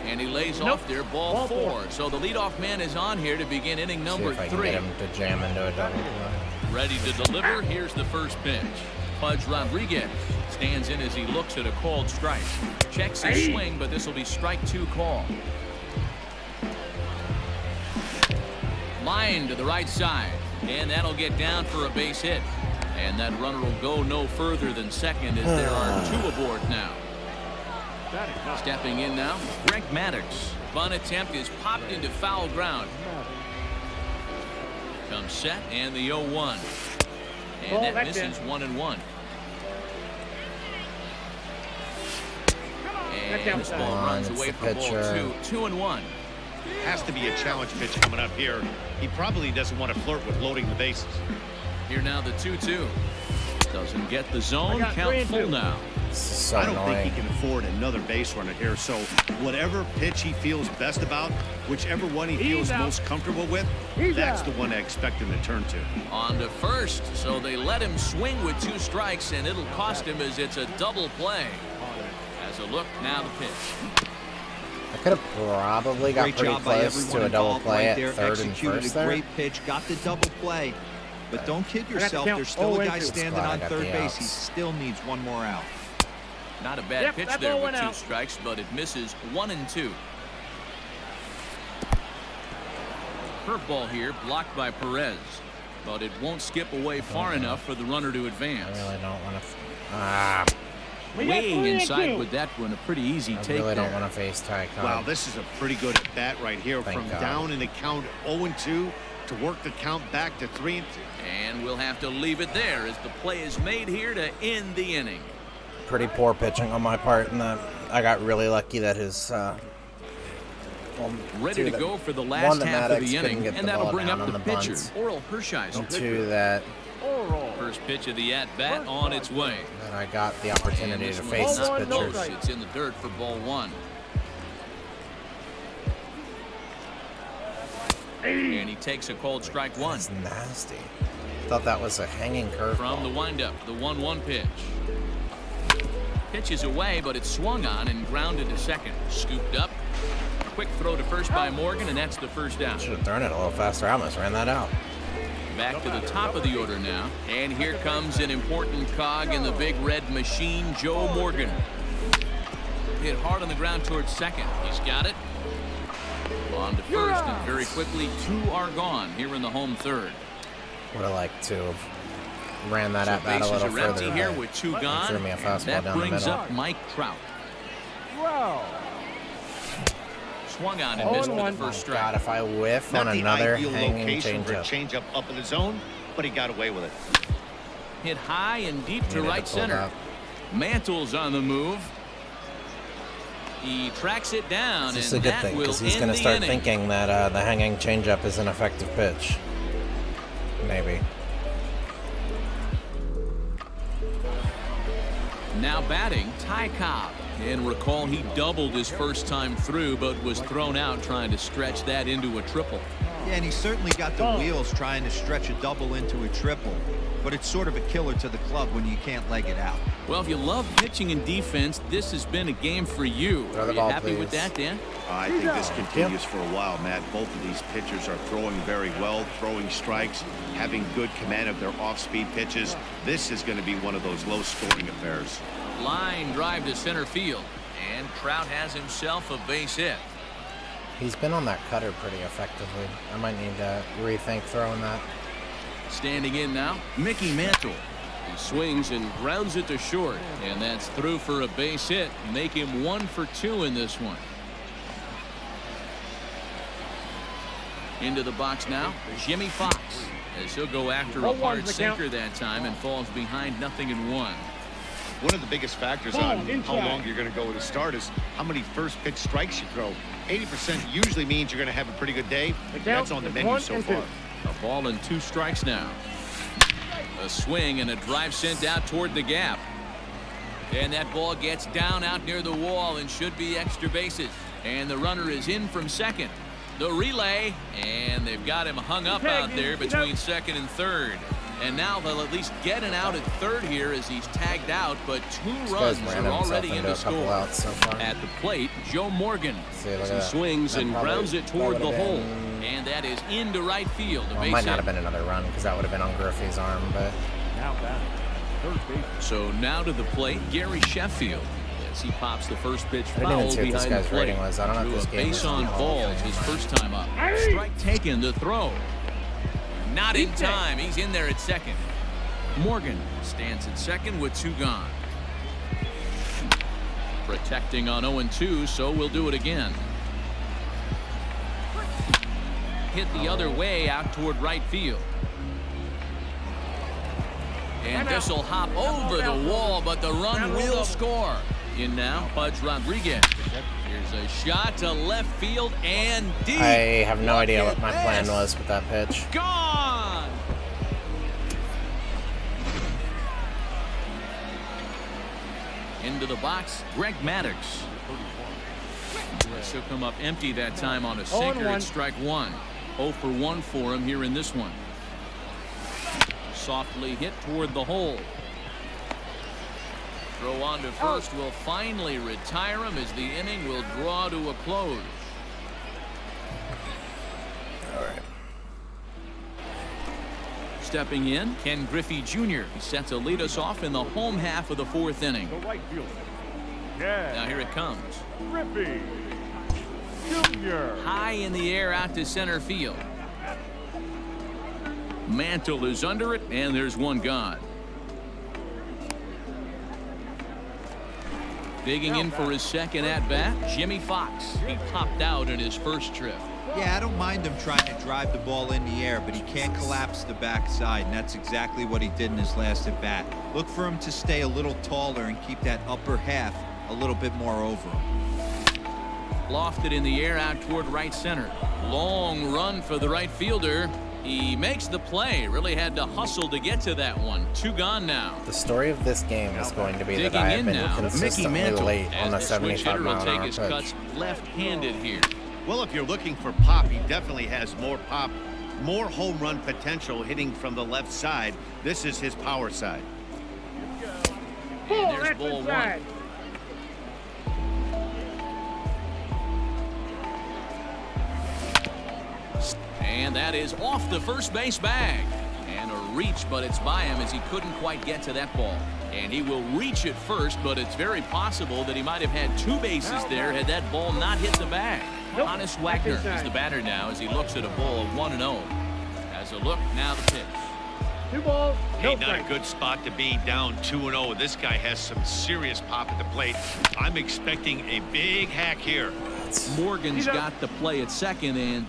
And he lays off there, ball 4. So the leadoff man is on here to begin inning See number if I can 3. get him to jam into a double play. Ready to deliver. Here's the first pitch. Pudge Rodriguez stands in as he looks at a called strike. Checks his swing, but this will be strike 2 call. Line to the right side, and that'll get down for a base hit. And that runner will go no further than second as there are 2 aboard now. Stepping in now, Greg Maddux. Bunt attempt is popped into foul ground. Comes set and the 0-1. And that misses 1-1. And this ball runs away for ball 2. 2-1. Has to be a challenge pitch coming up here. He probably doesn't want to flirt with loading the bases. Here now the 2-2. Doesn't get the zone. Count full now. This is so I don't think annoying. he can afford another base runner here. So whatever pitch he feels best about, whichever one he feels most comfortable with, that's the one I expect him to turn to. On to first, so they let him swing with 2 strikes, and it'll cost him as it's a double play. As a look, now the pitch. I could have probably got Great pretty job by close everyone to a double involved play right at there. third and Executed first a there. great pitch, got the double play. But don't kid yourself, count. there's still a guy 0-2. standing Glad I on got third the base. He outs. still needs 1 more out. Not a bad Yep, pitch that there ball with went 2 out. strikes, but it misses 1-2. Curveball here, blocked by Perez. But it won't skip away far enough for the runner to I advance. really don't want to. Weighing inside with that one, a pretty easy I take really don't there. want to face Ty Cobb. Wow, this is a pretty good at bat right here. Thank From God. down in the count 0-2 to work the count back to 3-2. And we'll have to leave it there as the play is made here to end the inning. Pretty poor pitching on my part, and I got really lucky that his. Ready to that- go for the one last that half of Maddox the couldn't inning, get the and that'll ball bring down up on the the pitcher, bunts. Oral Hershiser. And 2 that First pitch of the at-bat on its way. I got the opportunity And to this face one's this not pitcher. close. It's in the dirt for ball 1. And he takes a cold strike one. That's nasty. Thought that was a hanging curve. From the windup, the 1-1 pitch. Pitches away, but it's swung on and grounded to second. Scooped up. Quick throw to first by Morgan, and that's the first down. Should have thrown it a little faster. I almost ran that out. Back to the top of the order now. And here comes an important cog in the big red machine, Joe Morgan. Hit hard on the ground towards second. He's got it. On to first, and very quickly, 2 are gone here in the home third. Would have liked to have ran that at bat a little Bases are empty further. here with 2 gone. Threw me a fastball That down the brings middle. up Mike Trout. Wow. Swung on and missed for the first strike. God, if I whiff Not on the another ideal hanging location for a changeup. changeup up in the zone, but he got away with it. Hit high and deep to Needed right to pull center. that. Mantle's on the move. He tracks it down, It's just and a good that thing will because he's end going to the start inning. thinking that the hanging changeup is an effective pitch. Maybe. Now batting, Ty Cobb. And recall he doubled his first time through, but was thrown out trying to stretch that into a triple. Yeah, and he certainly got the wheels trying to stretch a double into a triple. But it's sort of a killer to the club when you can't leg it out. Well, if you love pitching and defense, this has been a game for you. Throw Are the you ball, happy with please. that, Dan? I think this continues for a while, Matt. Both of these pitchers are throwing very well, throwing strikes, having good command of their off-speed pitches. This is going to be one of those low-scoring affairs. Line drive to center field. And Trout has himself a base hit. He's been on that cutter pretty effectively. I might need to rethink throwing that. Standing in now, Mickey Mantle. He swings and grounds it to short. And that's through for a base hit. Make him 1 for 2 in this one. Into the box now, Jimmy Fox. As he'll go after a hard sinker that time and falls behind 0-1. One of the biggest factors on how long you're going to go with a start is how many first pitch strikes you throw. 80% usually means you're going to have a pretty good day. That's on the menu so far. A ball and 2 strikes now. A swing and a drive sent out toward the gap. And that ball gets down out near the wall and should be extra bases. And the runner is in from second. The relay, and they've got him hung up out there between second and third. And now they'll at least get an out at third here as he's tagged out, but 2 runs are already in the score. At the plate, Joe Morgan. As he swings and grounds it toward the hole. And that is into right field. Well, it might not have been another run because that would have been on Griffey's arm, but Now batting. Third base. So now to the plate, Gary Sheffield. As he pops the first pitch I didn't foul even see what this behind the guy's plate. rating was. I don't know if Drew this a game base is on on balls his first time up. Strike taken, the throw. Not in time. He's in there at second. Morgan stands at second with 2 gone. Protecting on 0-2, so we'll do it again. Hit the other way out toward right field. And this will hop over the wall, but the run will score. In now, Pudge Rodriguez. Here's a shot to left field and deep. I have no idea what my Look at plan this. was with that pitch. Gone. Into the box, Greg Maddux. He'll come up empty that time on a sinker at strike 1. 0 for 1 for him here in this one. Softly hit toward the hole. Throw on to first will finally retire him as the inning will draw to a close. All right. Stepping in, Ken Griffey Jr. He's set to lead us off in the home half of the 4th inning. The right fielder. Yeah. Now here it comes. Griffey Jr. High in the air out to center field. Mantle is under it, and there's 1 gone. Digging in for his second at-bat, Jimmy Fox. He popped out in his first trip. Yeah, I don't mind him trying to drive the ball in the air, but he can't collapse the backside, and that's exactly what he did in his last at-bat. Look for him to stay a little taller and keep that upper half a little bit more over him. Lofted in the air out toward right center. Long run for the right fielder. He makes the play. Really had to hustle to get to that one. 2 gone now. The story of this game is going to be that Digging I have in been now, Mickey consistently Mantle. late on a As the switch hitter 75 will mile an take hour his pitch. cuts left-handed here. Well, if you're looking for pop, he definitely has more pop, more home run potential hitting from the left side. This is his power side. And there's ball one. And that is off the first base bag. And a reach, but it's by him as he couldn't quite get to that ball. And he will reach it first, but it's very possible that he might have had 2 bases there had that ball not hit the bag. Hannes Wagner is the batter now as he looks at a ball of 1-0. As a look, now the pitch. 2 balls, no Hey, not a good spot to be, down 2-0. This guy has some serious pop at the plate. I'm expecting a big hack here. Morgan's got the play at second, and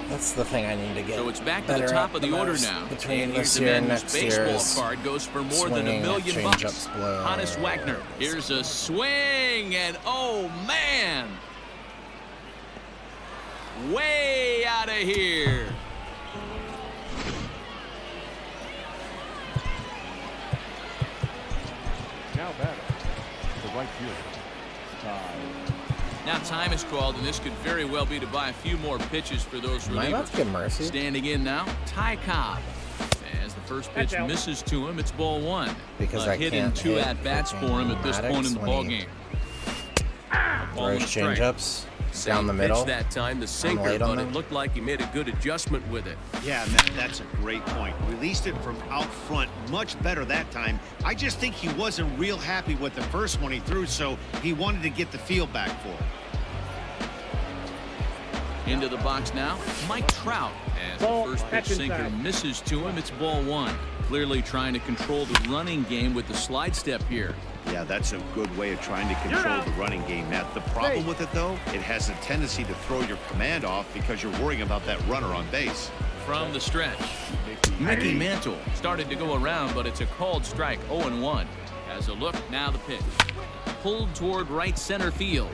That's the thing I need to get. so it's back to the top of the order now. Between And here's this the year man and whose next year baseball is card goes for more than $1 swinging at million bucks. change-ups blow. Hannes Wagner. Here's a swing, and oh man, way out of here. Now batting, the right fielder, Ty. Now time is called, and this could very well be to buy a few more pitches for those Am I about to relievers. get mercy? Standing in now, Ty Cobb. As the first pitch That's out. misses to him, it's ball one. Because a I hit and can't 2 hit at-bats for freaking him at this point in the ball Maddox when he game. Ball and Throws strike. change-ups Same down the pitch middle. that time, the sinker, late on but it them. looked like he made a good adjustment with it. Yeah, that's a great point. Released it from out front much better that time. I just think he wasn't real happy with the first one he threw, so he wanted to get the feel back for it. Into the box now, Mike Trout. As Ball, the first pitch that's sinker inside. misses to him, it's ball one. Clearly trying to control the running game with the slide step here. Yeah, that's a good way of trying to control the running game, Matt. The problem with it, though, it has a tendency to throw your command off because you're worrying about that runner on base. From the stretch, Mickey Mantle started to go around, but it's a called strike, 0-1. As a look, now the pitch. Pulled toward right center field.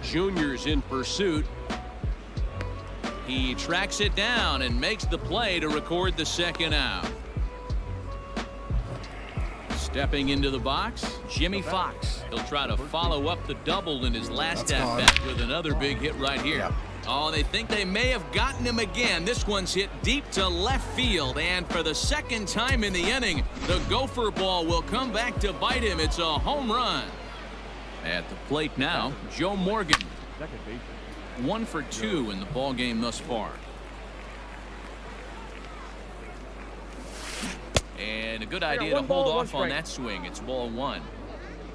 Junior's in pursuit. He tracks it down and makes the play to record the second out. Stepping into the box, Jimmy Fox. He'll try to follow up the double in his last That's gone. at-bat with another big hit right here. Yep. Oh, they think they may have gotten him again. This one's hit deep to left field, and for the second time in the inning, the gopher ball will come back to bite him. It's a home run. At the plate now, Joe Morgan. Second baseman. 1 for 2 in the ball game thus far. And a good idea to 1 ball, hold 1 off on strike. that swing. It's ball one.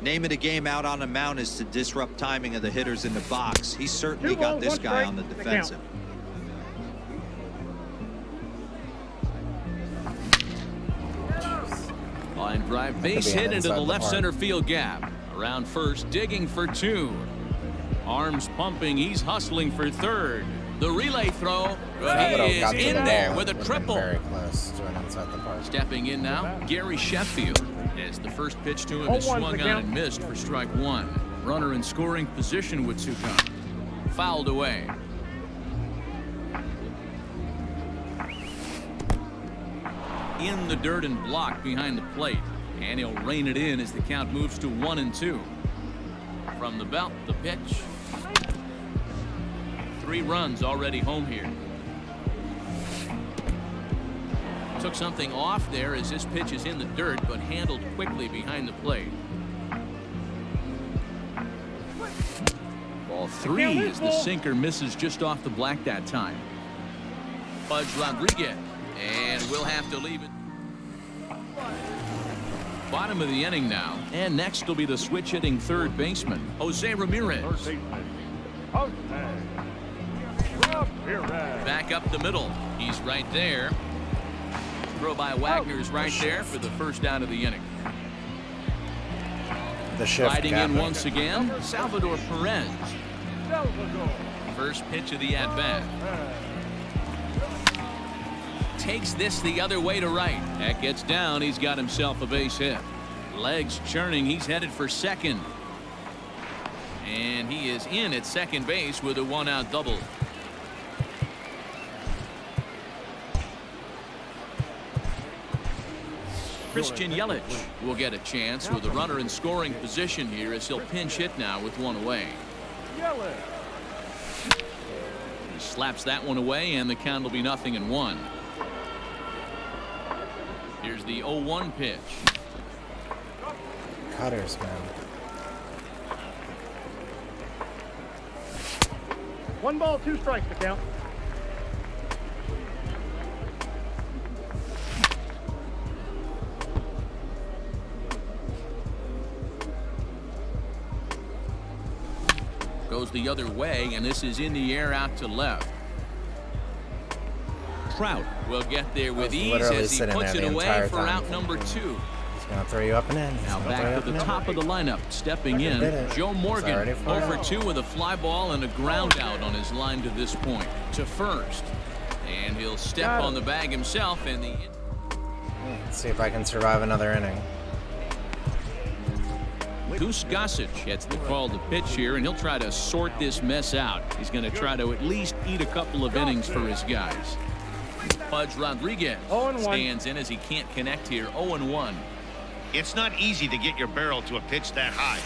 Name of the game out on the mound is to disrupt timing of the hitters in the box. He certainly 2 got balls, this 1 guy strike. on the The count. defensive. Line drive base be hit an into the inside the left park. center field gap. Around first, digging for 2. Arms pumping, he's hustling for third. The relay throw, but If I would've he is got to in the there ball, with a it would've been triple. Very close to an inside the park. Stepping in now, Gary Sheffield. As the first pitch to him is 0-1 swung the on count. and missed for strike 1. Runner in scoring position with 2 come. Fouled away. In the dirt and blocked behind the plate. And he'll rein it in as the count moves to 1-2. From the belt, the pitch. 3 runs already home here. Took something off there as this pitch is in the dirt, but handled quickly behind the plate. Ball 3 as the sinker misses just off the black that time. Pudge Rodriguez, and we'll have to leave it. Bottom of the inning now, and next will be the switch-hitting third baseman, Jose Ramirez. Third baseman, Jose Ramirez. Back up the middle. He's right there. Throw by Wagner's right there for the first out of the inning. The shift Riding gap. in once again, Salvador Perez. Salvador First pitch of the at-bat. Takes this the other way to right. That gets down. He's got himself a base hit. Legs churning. He's headed for second. And he is in at second base with a 1-out double. Christian Yelich will get a chance with a runner in scoring position here as he'll pinch hit now with 1 away. Yelich. slaps that one away, and the count will be 0-1. Here's the 0-1 pitch. Cutters, man. 1 ball, 2 strikes to count. Goes the other way, and this is in the air out to left. Trout will get there with ease as he puts it away for out number 2. He's going to throw you up and in. Now back to the top of the lineup. Stepping in, Joe Morgan, 0-for-2 with a fly ball and a ground out on his line to this point. To first. And he'll step on the bag himself. And Let's see if I can survive another inning. Goose Gossage gets the call to pitch here, and he'll try to sort this mess out. He's going to try to at least eat a couple of innings for his guys. Pudge Rodriguez stands in as he can't connect here. 0-1. It's not easy to get your barrel to a pitch that high.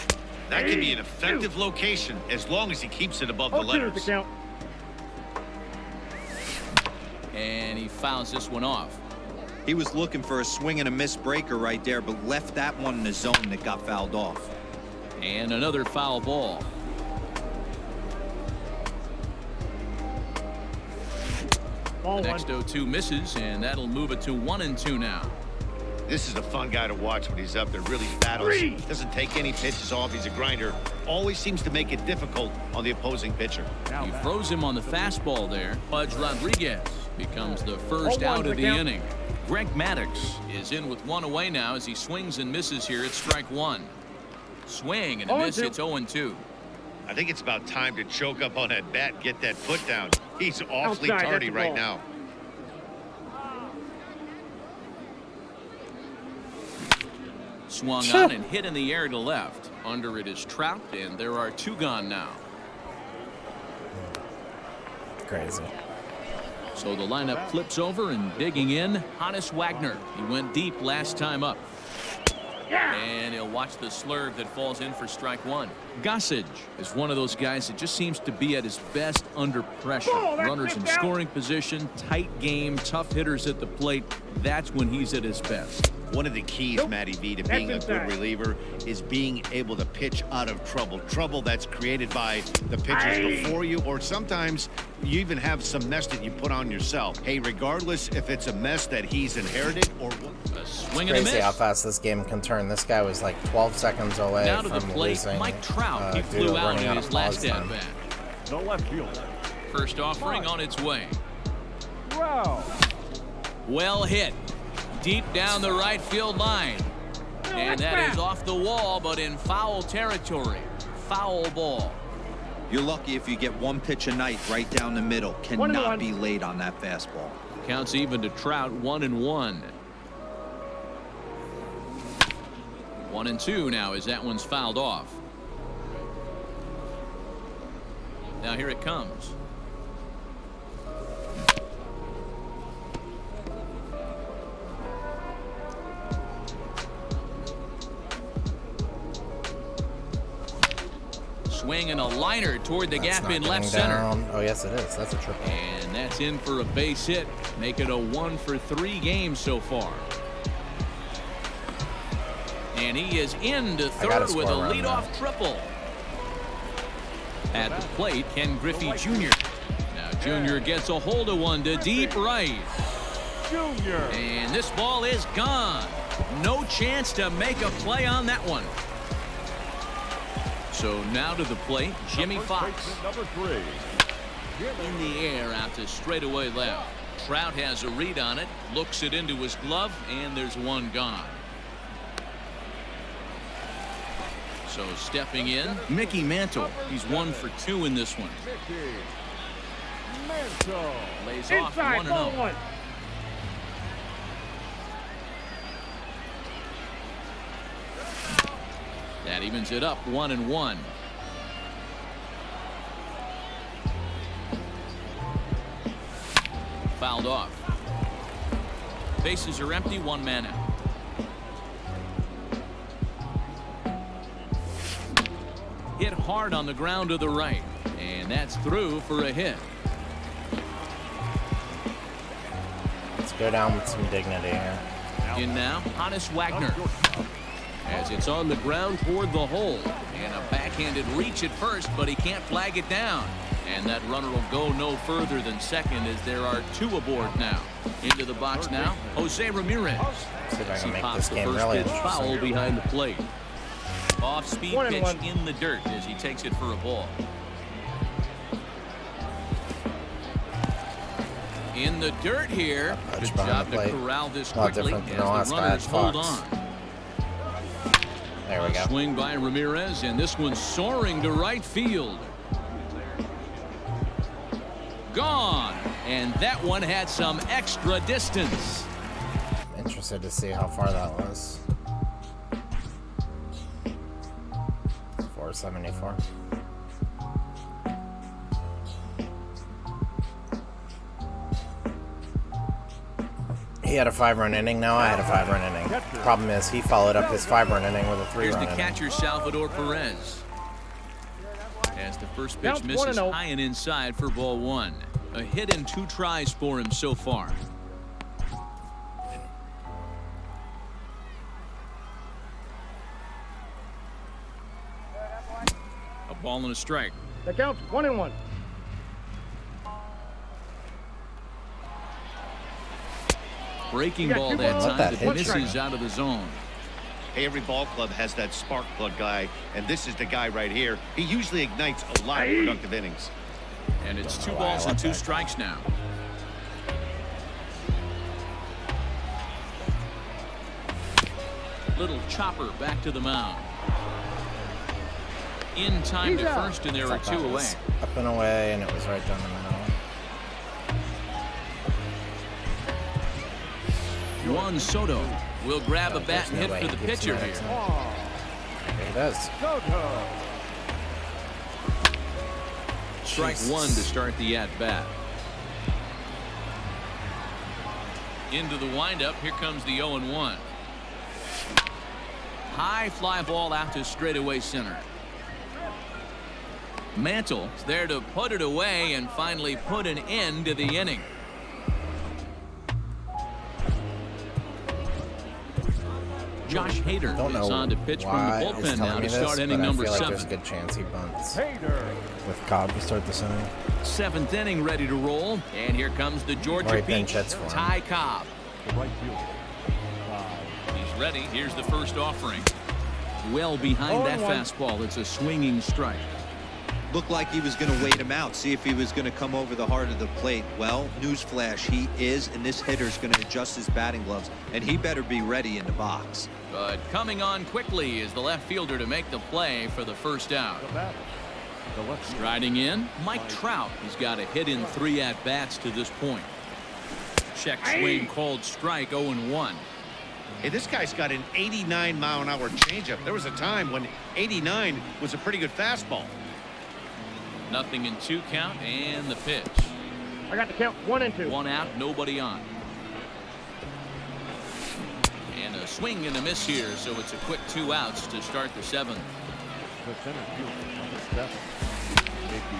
That can be an effective location as long as he keeps it above the letters. And he fouls this one off. He was looking for a swing and a miss breaker right there, but left that one in the zone that got fouled off. And another foul ball. The next 0-2 misses, and that'll move it to 1-2 now. This is a fun guy to watch when he's up there. Really battles. Doesn't take any pitches off. He's a grinder. Always seems to make it difficult on the opposing pitcher. He throws him on the fastball there. Pudge Rodriguez becomes the first out of the inning. Greg Maddox is in with 1 away now as he swings and misses here at strike 1. Swing and a miss. It's 0-2. I think it's about time to choke up on that bat, get that foot down. He's awfully tardy right now. Swung on and hit in the air to left. Under it is Trout, and there are 2 gone now. Crazy. So the lineup flips over, and digging in, Hannes Wagner. He went deep last time up. And he'll watch the slurve that falls in for strike 1. Gossage is one of those guys that just seems to be at his best under pressure. Runners in scoring position, tight game, tough hitters at the plate. That's when he's at his best. One of the keys, Matty V, to being a good reliever is being able to pitch out of trouble. Trouble that's created by the pitchers before you, or sometimes you even have some mess that you put on yourself. Hey, regardless if it's a mess that he's inherited or what. A swing and a miss. Crazy how fast this game can turn. This guy was like 12 seconds away now to from the plate, losing. Mike Trout. He flew out in his last at bat. No left field. First offering on its way. Wow. Well hit. Deep down the right field line. And that is off the wall, but in foul territory. Foul ball. You're lucky if you get 1 pitch a night right down the middle. Cannot be late on that fastball. Counts even to Trout. 1-1. 1-2 now as that one's fouled off. Now here it comes. Swing and a liner toward the gap in left center. Oh, yes, it is. That's a triple. And that's in for a base hit. Make it a 1-for-3 game so far. And he is into third with a leadoff triple. At the plate, Ken Griffey Jr. Now Jr. gets a hold of one to deep right. Junior. And this ball is gone. No chance to make a play on that one. So now to the plate, Jimmy Fox. Number 3. In the air out to straightaway left. Trout has a read on it, looks it into his glove, and there's one gone. So stepping in, Mickey Mantle. He's 1-for-2 in this one. Mickey Mantle. Lays off 1-0. That evens it up 1-1. Fouled off. Bases are empty, 1 man out. Hit hard on the ground to the right, and that's through for a hit. Let's go down with some dignity here. In now, Hannes Wagner. As it's on the ground toward the hole. And a backhanded reach at first, but he can't flag it down. And that runner will go no further than second as there are 2 aboard now. Into the box now, Jose Ramirez. See if I He can make pops this the game first really pitch foul interesting. behind the plate. Off-speed pitch in the dirt as he takes it for a ball. In the dirt here. Touch Good behind job the to plate. corral this A lot quickly different than as the last the guy at runners hold Fox. on. There we go. Swing by Ramirez, and this one's soaring to right field. Gone. And that one had some extra distance. Interested to see how far that was. 474. He had a 5-run inning. Now I had a 5-run inning. Problem is, he followed up his 5-run inning with a Here's 3-run the inning. catcher, Salvador Perez. As the first pitch misses high and inside for ball 1. A hit and 2 tries for him so far. A ball and a strike. The count's 1-1. Breaking You got ball 2 that balls. time Let that that hit misses you. out of the zone. Hey, every ball club has that spark plug guy, and this is the guy right here. He usually ignites a lot of productive innings. And it's 2 know why I balls let and 2 that go. strikes now. Little chopper back to the mound. In time to first, and there are I thought 2 it away. was up and away, and it was right down the middle. Juan Soto will grab a bat and There's no hit way for the he gets pitcher that. here. Here it is. Strike Jesus. 1 to start the at-bat. Into the windup. Here comes the 0-1. High fly ball out to straightaway center. Mantle is there to put it away and finally put an end to the inning. Josh Hader Don't is know on to pitch from why the he's bullpen telling now me to this, start inning but number I feel like 7. there's a good chance he bunts Hader. with Cobb to start this inning. 7th inning ready to roll. And here comes the Or Georgia he pinch Peach, hits for him. Ty Cobb. The right fielder. He's ready. Here's the first offering. Well behind that 0-1. fastball. It's a swinging strike. Looked like he was going to wait him out, see if he was going to come over the heart of the plate. Well, newsflash, he is, and this hitter's going to adjust his batting gloves, and he better be ready in the box. But coming on quickly is the left fielder to make the play for the first out. The batter. The left fielder. Striding in, Mike Trout. He's got a hit in 3 at-bats to this point. Check swing called strike 0-1. Hey, this guy's got an 89-mile-an-hour changeup. There was a time when 89 was a pretty good fastball. Nothing in 2 count, and the pitch. I got the count 1-2. 1 out, nobody on. And a swing and a miss here, so it's a quick 2 outs to start the 7th. The center fielder. Number 7.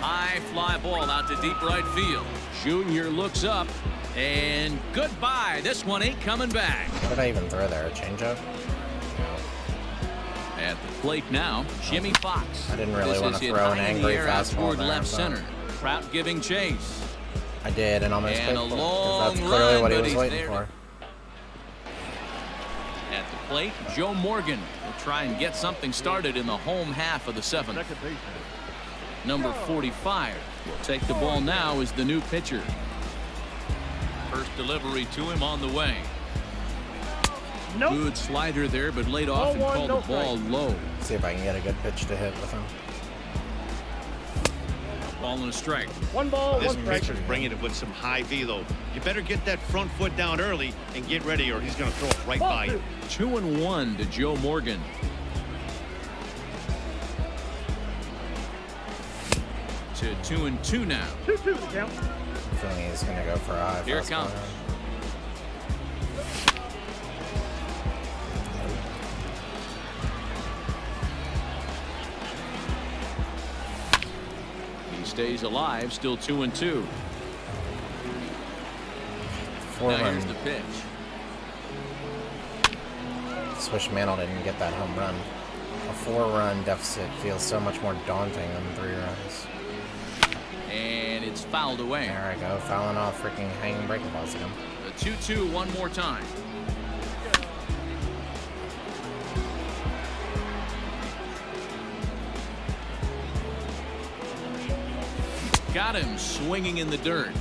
High fly ball out to deep right field. Junior looks up, and goodbye. This one ain't coming back. What did I even throw there? A changeup? At the plate now, Jimmy Fox. I didn't really This want is to hit throw an high in the angry air out fastball toward there, left but center. Trout giving chase. I did, and almost And paid a for it, 'cause long that's clearly run, what he but was he's waiting there. for. At the plate, Joe Morgan will try and get something started in the home half of the 7th. Second baseman. Number 45 will take the ball now as the new pitcher. First delivery to him on the way. Nope. Good slider there, but laid off and 0-1, called no the ball strike. low. See if I can get a good pitch to hit with him. Ball and a strike. 1 ball, This 1 strike. pitcher's bringing it with some high velo. You better get that front foot down early and get ready, or he's going to throw it right by you. 2-1 to Joe Morgan. To 2-2 now. 2-2 the count. I'm feeling he's going to go for a high Here it fastball. comes. He stays alive, still 2-2. 4 Now run. here's the pitch. Just wish Mantle didn't get that home run. A 4-run deficit feels so much more daunting than 3 runs. And it's fouled away. There I go, fouling off freaking hanging breaking balls again. The 2-2 one more time. Got him swinging in the dirt.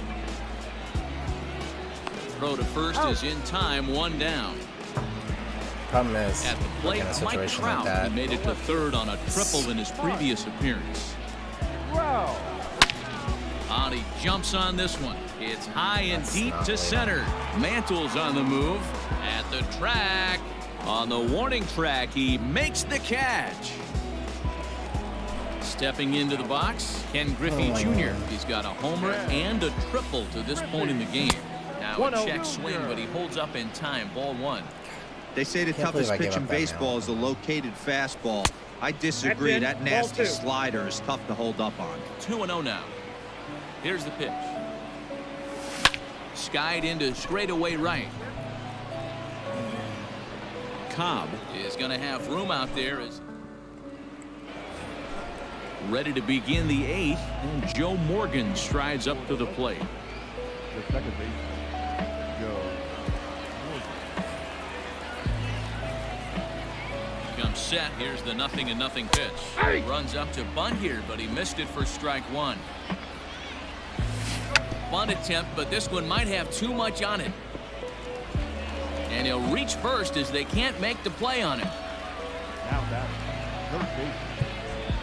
Throw to first is in time, 1 down. Problem is, At the look plate, in a Mike situation like Trout, that. he made it to third on a triple in his previous appearance. Wow. On he jumps on this one. It's high and That's deep not to late center. Mantle's on the move. At the track. On the warning track, he makes the catch. Stepping into the box, Ken Griffey Oh my Jr. God. He's got a homer and a triple to this point in the game. Now a 1-0 check swing, Jr. but he holds up in time. Ball 1. They say the Can't toughest believe I pitch gave in up that baseball now. is a located fastball. I disagree. That's That it. nasty Ball 2. slider is tough to hold up on. 2-0 now. Here's the pitch. Skied into straightaway right. Cobb is going to have room out there as ready to begin the 8th, and Joe Morgan strides up to the plate. The second baseman, Joe. Comes set. Here's the 0-0 pitch. Runs up to bunt here, but he missed it for strike 1. Bunt attempt, but this one might have too much on it. And he'll reach first as they can't make the play on him. Now that third baseman,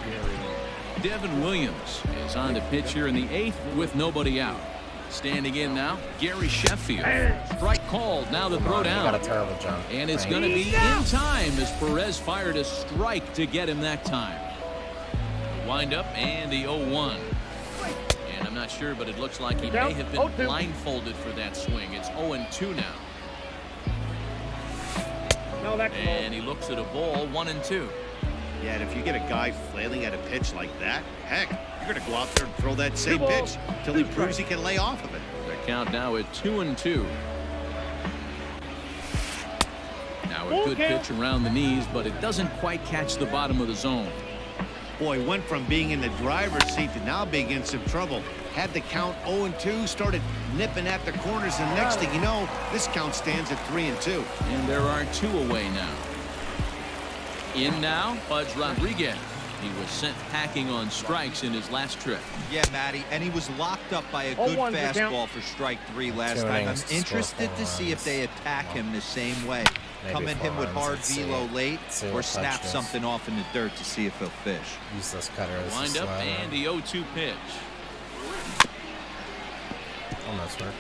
Gary. Devin Williams is on to pitch here in the 8th with nobody out. Standing in now, Gary Sheffield. Strike called. Now the throw He got a down. terrible jump. And it's Thank going to you. be in time as Perez fired a strike to get him that time. Wind up and the 0-1. And I'm not sure, but it looks like he may have been 0-2. blindfolded for that swing. It's 0-2 now. No, that's And he looks at a ball, 1-2. Yeah, and if you get a guy flailing at a pitch like that, heck, you're going to go out there and throw that same 2 balls, pitch till he 2 proves he strikes. can lay off of it. The count now at 2-2. Now a good pitch around the knees, but it doesn't quite catch the bottom of the zone. Boy, went from being in the driver's seat to now being in some trouble. Had the count 0-2, started nipping at the corners, and next thing you know, this count stands at 3-2. And there are 2 away now. In now, Pudge Rodriguez. He was sent packing on strikes in his last trip. Yeah, Matty, and he was locked up by a good 0-1's the count. fastball for strike 3 last 2 time. I'm innings to score interested 4 to see if runs. they attack him the same way. Maybe Come at 4 him with runs hard and see velo it. late See or what snap Pudge does. something off in the dirt to see if he'll fish. Useless cutter is Wind the up slider. and the 0-2 pitch. Almost worked.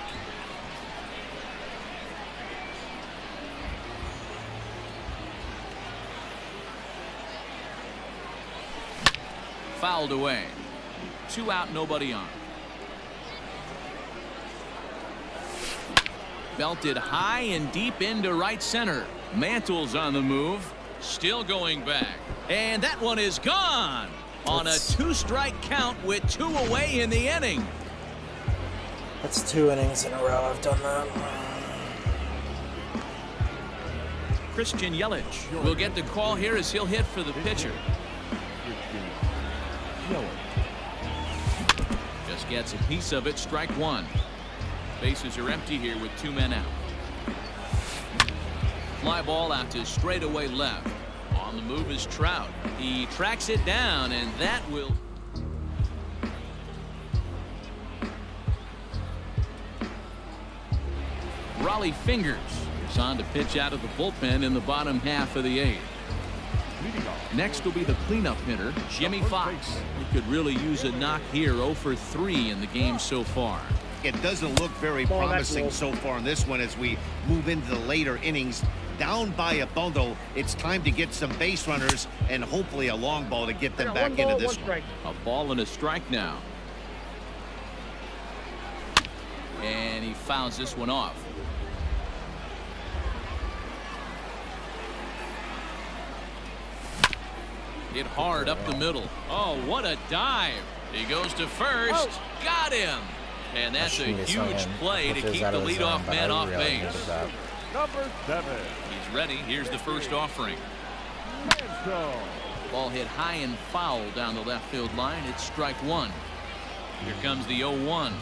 Fouled away. 2 out, nobody on. Belted high and deep into right center. Mantle's on the move. Still going back. And that one is gone on a 2-strike count with 2 away in the inning. That's 2 innings in a row I've done that. Christian Yelich will get the call here as he'll hit for the pitcher. Just gets a piece of it. Strike 1. Bases are empty here with 2 men out. Fly ball out to straightaway left. On the move is Trout. He tracks it down, and that will. Raleigh Fingers is on to pitch out of the bullpen in the bottom half of the 8th. Next will be the cleanup hitter, Jimmy Fox. He could really use a knock here. 0 for 3 in the game so far. It doesn't look very Ball, that's promising low. so far in this one as we move into the later innings. Down by a bundle, it's time to get some base runners and hopefully a long ball to get them back 1 ball, into this 1 one. strike. A ball and a strike now. And he fouls this one off. Hit hard up the middle. Oh, what a dive. He goes to first. Got him. And that's a shouldn't be huge swinging play to pitches keep out the of the leadoff zone, but man I off really base. needed that. Number 7. He's ready. Here's the first offering. Manzo. Ball hit high and foul down the left field line. It's strike one. Here comes the 0-1.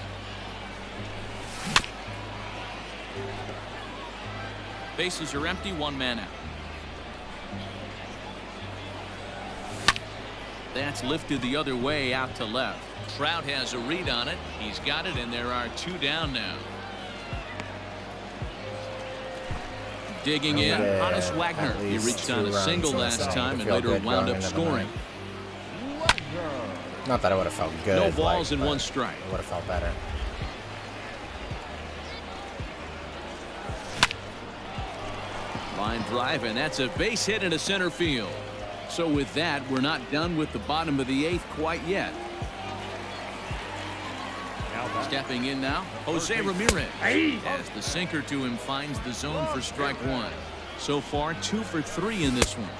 Bases are empty, one man out. That's lifted the other way out to left. Trout has a read on it. He's got it, and there are 2 down now. Digging in, Hannes Wagner. He reached on a single last time and later wound up scoring. Not that I would have felt good. No balls and but 1 strike. I would have felt better. Line drive, and that's a base hit into center field. So with that, we're not done with the bottom of the 8th quite yet. Stepping in now, Jose Ramirez. As the sinker to him finds the zone for strike 1. So far, 2 for 3 in this one.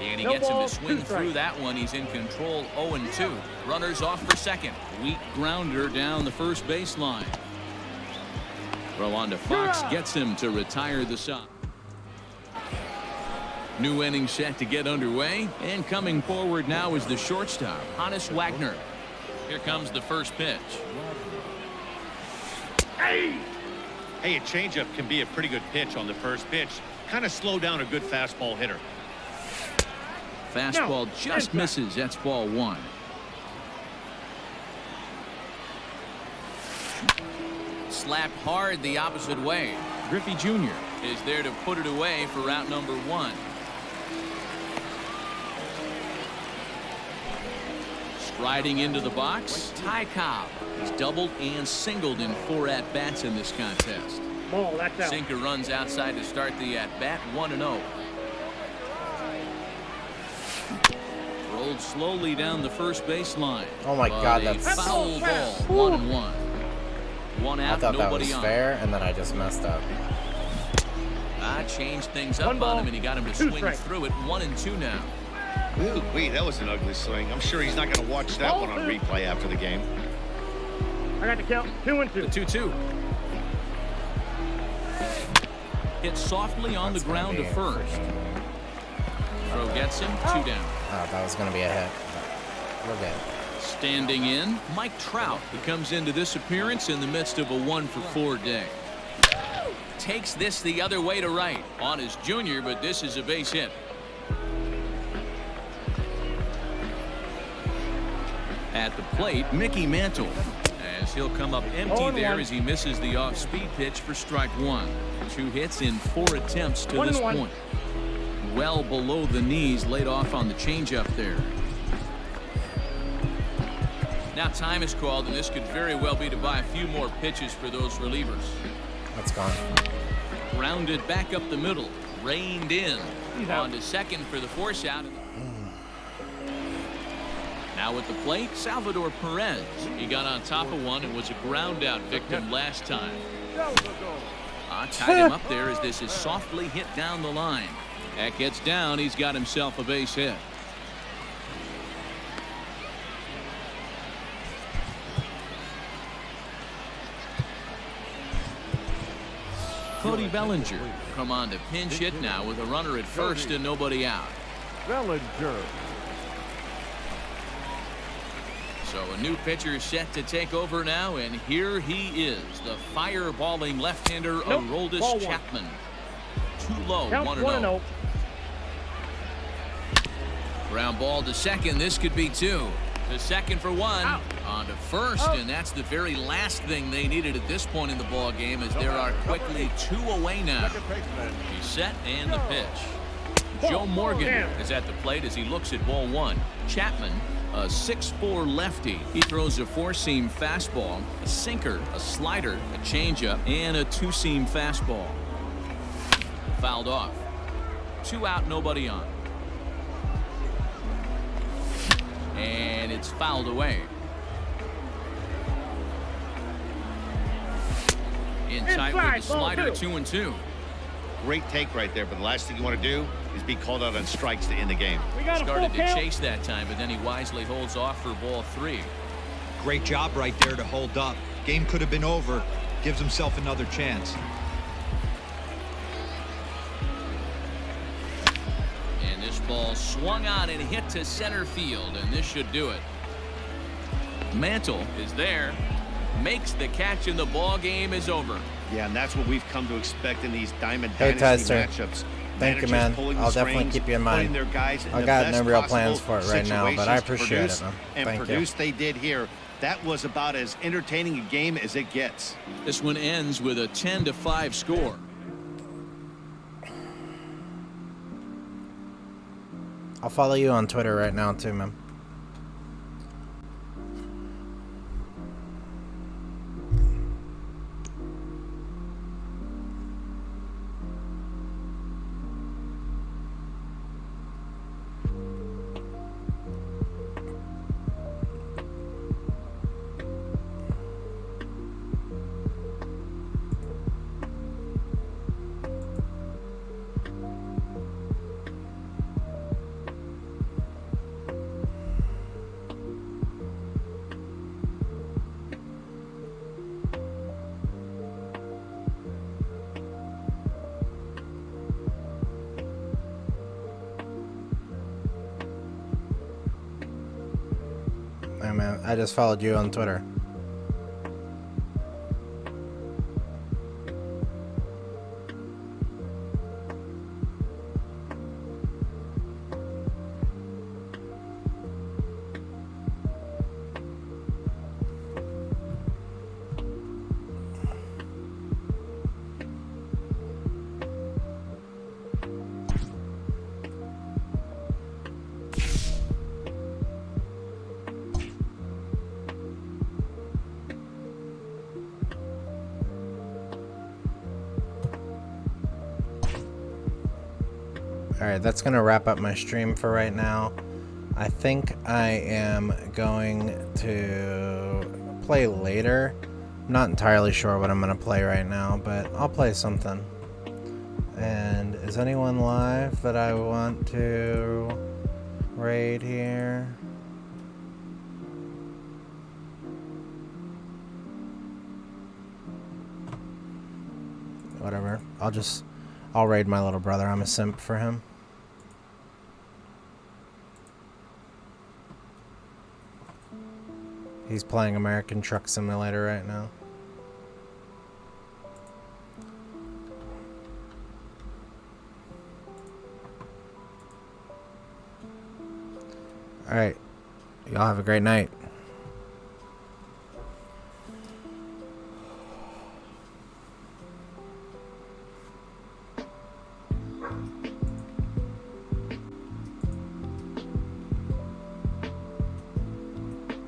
And he gets him to swing through that one. He's in control, 0-2. Runners off for second. Weak grounder down the first baseline. Throw on to Fox, gets him to retire the side. New inning set to get underway, and coming forward now is the shortstop, Hannes Wagner. Here comes the first pitch. Hey, a changeup can be a pretty good pitch on the first pitch. Kind of slow down a good fastball hitter. Fastball just misses. That's ball 1. Slapped hard the opposite way. Griffey Jr. is there to put it away for out number 1. Striding into the box, Ty Cobb. He's doubled and singled in 4 at-bats in this contest. Sinker runs outside to start the at-bat, 1-0. Rolled slowly down the first baseline. Oh my God, that's foul ball, 1-1. 1 out, I thought that nobody was on. fair, and then I just messed up. Changed things up on him, and he got him to swing through it. 1-2 now. Ooh, wait, that was an ugly swing. I'm sure he's not going to watch that one on replay after the game. I got the count. 2-2. The 2-2. Hit softly on the ground to first. Throw gets him, 2 down. Oh, that was going to be a hit. But we're good. Standing in, Mike Trout. He comes into this appearance in the midst of a 1-for-4 day. Takes this the other way to right on his junior, but this is a base hit. At the plate, Mickey Mantle, as he'll come up empty there as he misses the off-speed pitch for strike 1. 2 hits in 4 attempts to this point. Well below the knees, laid off on the changeup there. Now time is called, and this could very well be to buy a few more pitches for those relievers. That's gone. Grounded back up the middle, reined in. On to second for the force out. Now at the plate, Salvador Perez. He got on top of one and was a ground out victim last time. Tied him up there as this is softly hit down the line. That gets down. He's got himself a base hit. Cody Bellinger come on to pinch hit now with a runner at first and nobody out. Bellinger. So a new pitcher set to take over now, and here he is, the fireballing left-hander Aroldis Chapman. Too low, 1-0. Ground ball to second. This could be 2. To second for 1. On to first, and that's the very last thing they needed at this point in the ball game, as there are quickly 2 away now. He's set and the pitch. Joe Morgan is at the plate as he looks at ball 1. Chapman, a 6'4" lefty. He throws a 4-seam fastball, a sinker, a slider, a changeup, and a 2-seam fastball. Fouled off. 2 out, nobody on. And it's fouled away. In tight with the slider, 2-2. Great take right there, but the last thing you want to do is be called out on strikes to end the game. Started to chase that time, but then he wisely holds off for ball 3. Great job right there to hold up. Game could have been over. Gives himself another chance. And this ball swung on and hit to center field, and this should do it. Mantle is there, makes the catch, and the ball game is over. Yeah, and that's what we've come to expect in these Diamond Hey, Dynasty Tyster. matchups. Thank you, Managers man. pulling the I'll definitely strings, keep you in putting mind. their guys in I the got best no real possible plans for it right now, but I situations to appreciate produce, it, man. And Thank you. produce they did here. That was about as entertaining a game as it gets. This one ends with a 10-5 score. I'll follow you on Twitter right now too, man. Hey, man, I just followed you on Twitter. Alright, that's going to wrap up my stream for right now. I think I am going to play later. I'm not entirely sure what I'm going to play right now, but I'll play something. And is anyone live that I want to raid here? Whatever. I'll raid my little brother. I'm a simp for him. He's playing American Truck Simulator right now. Alright. Y'all have a great night.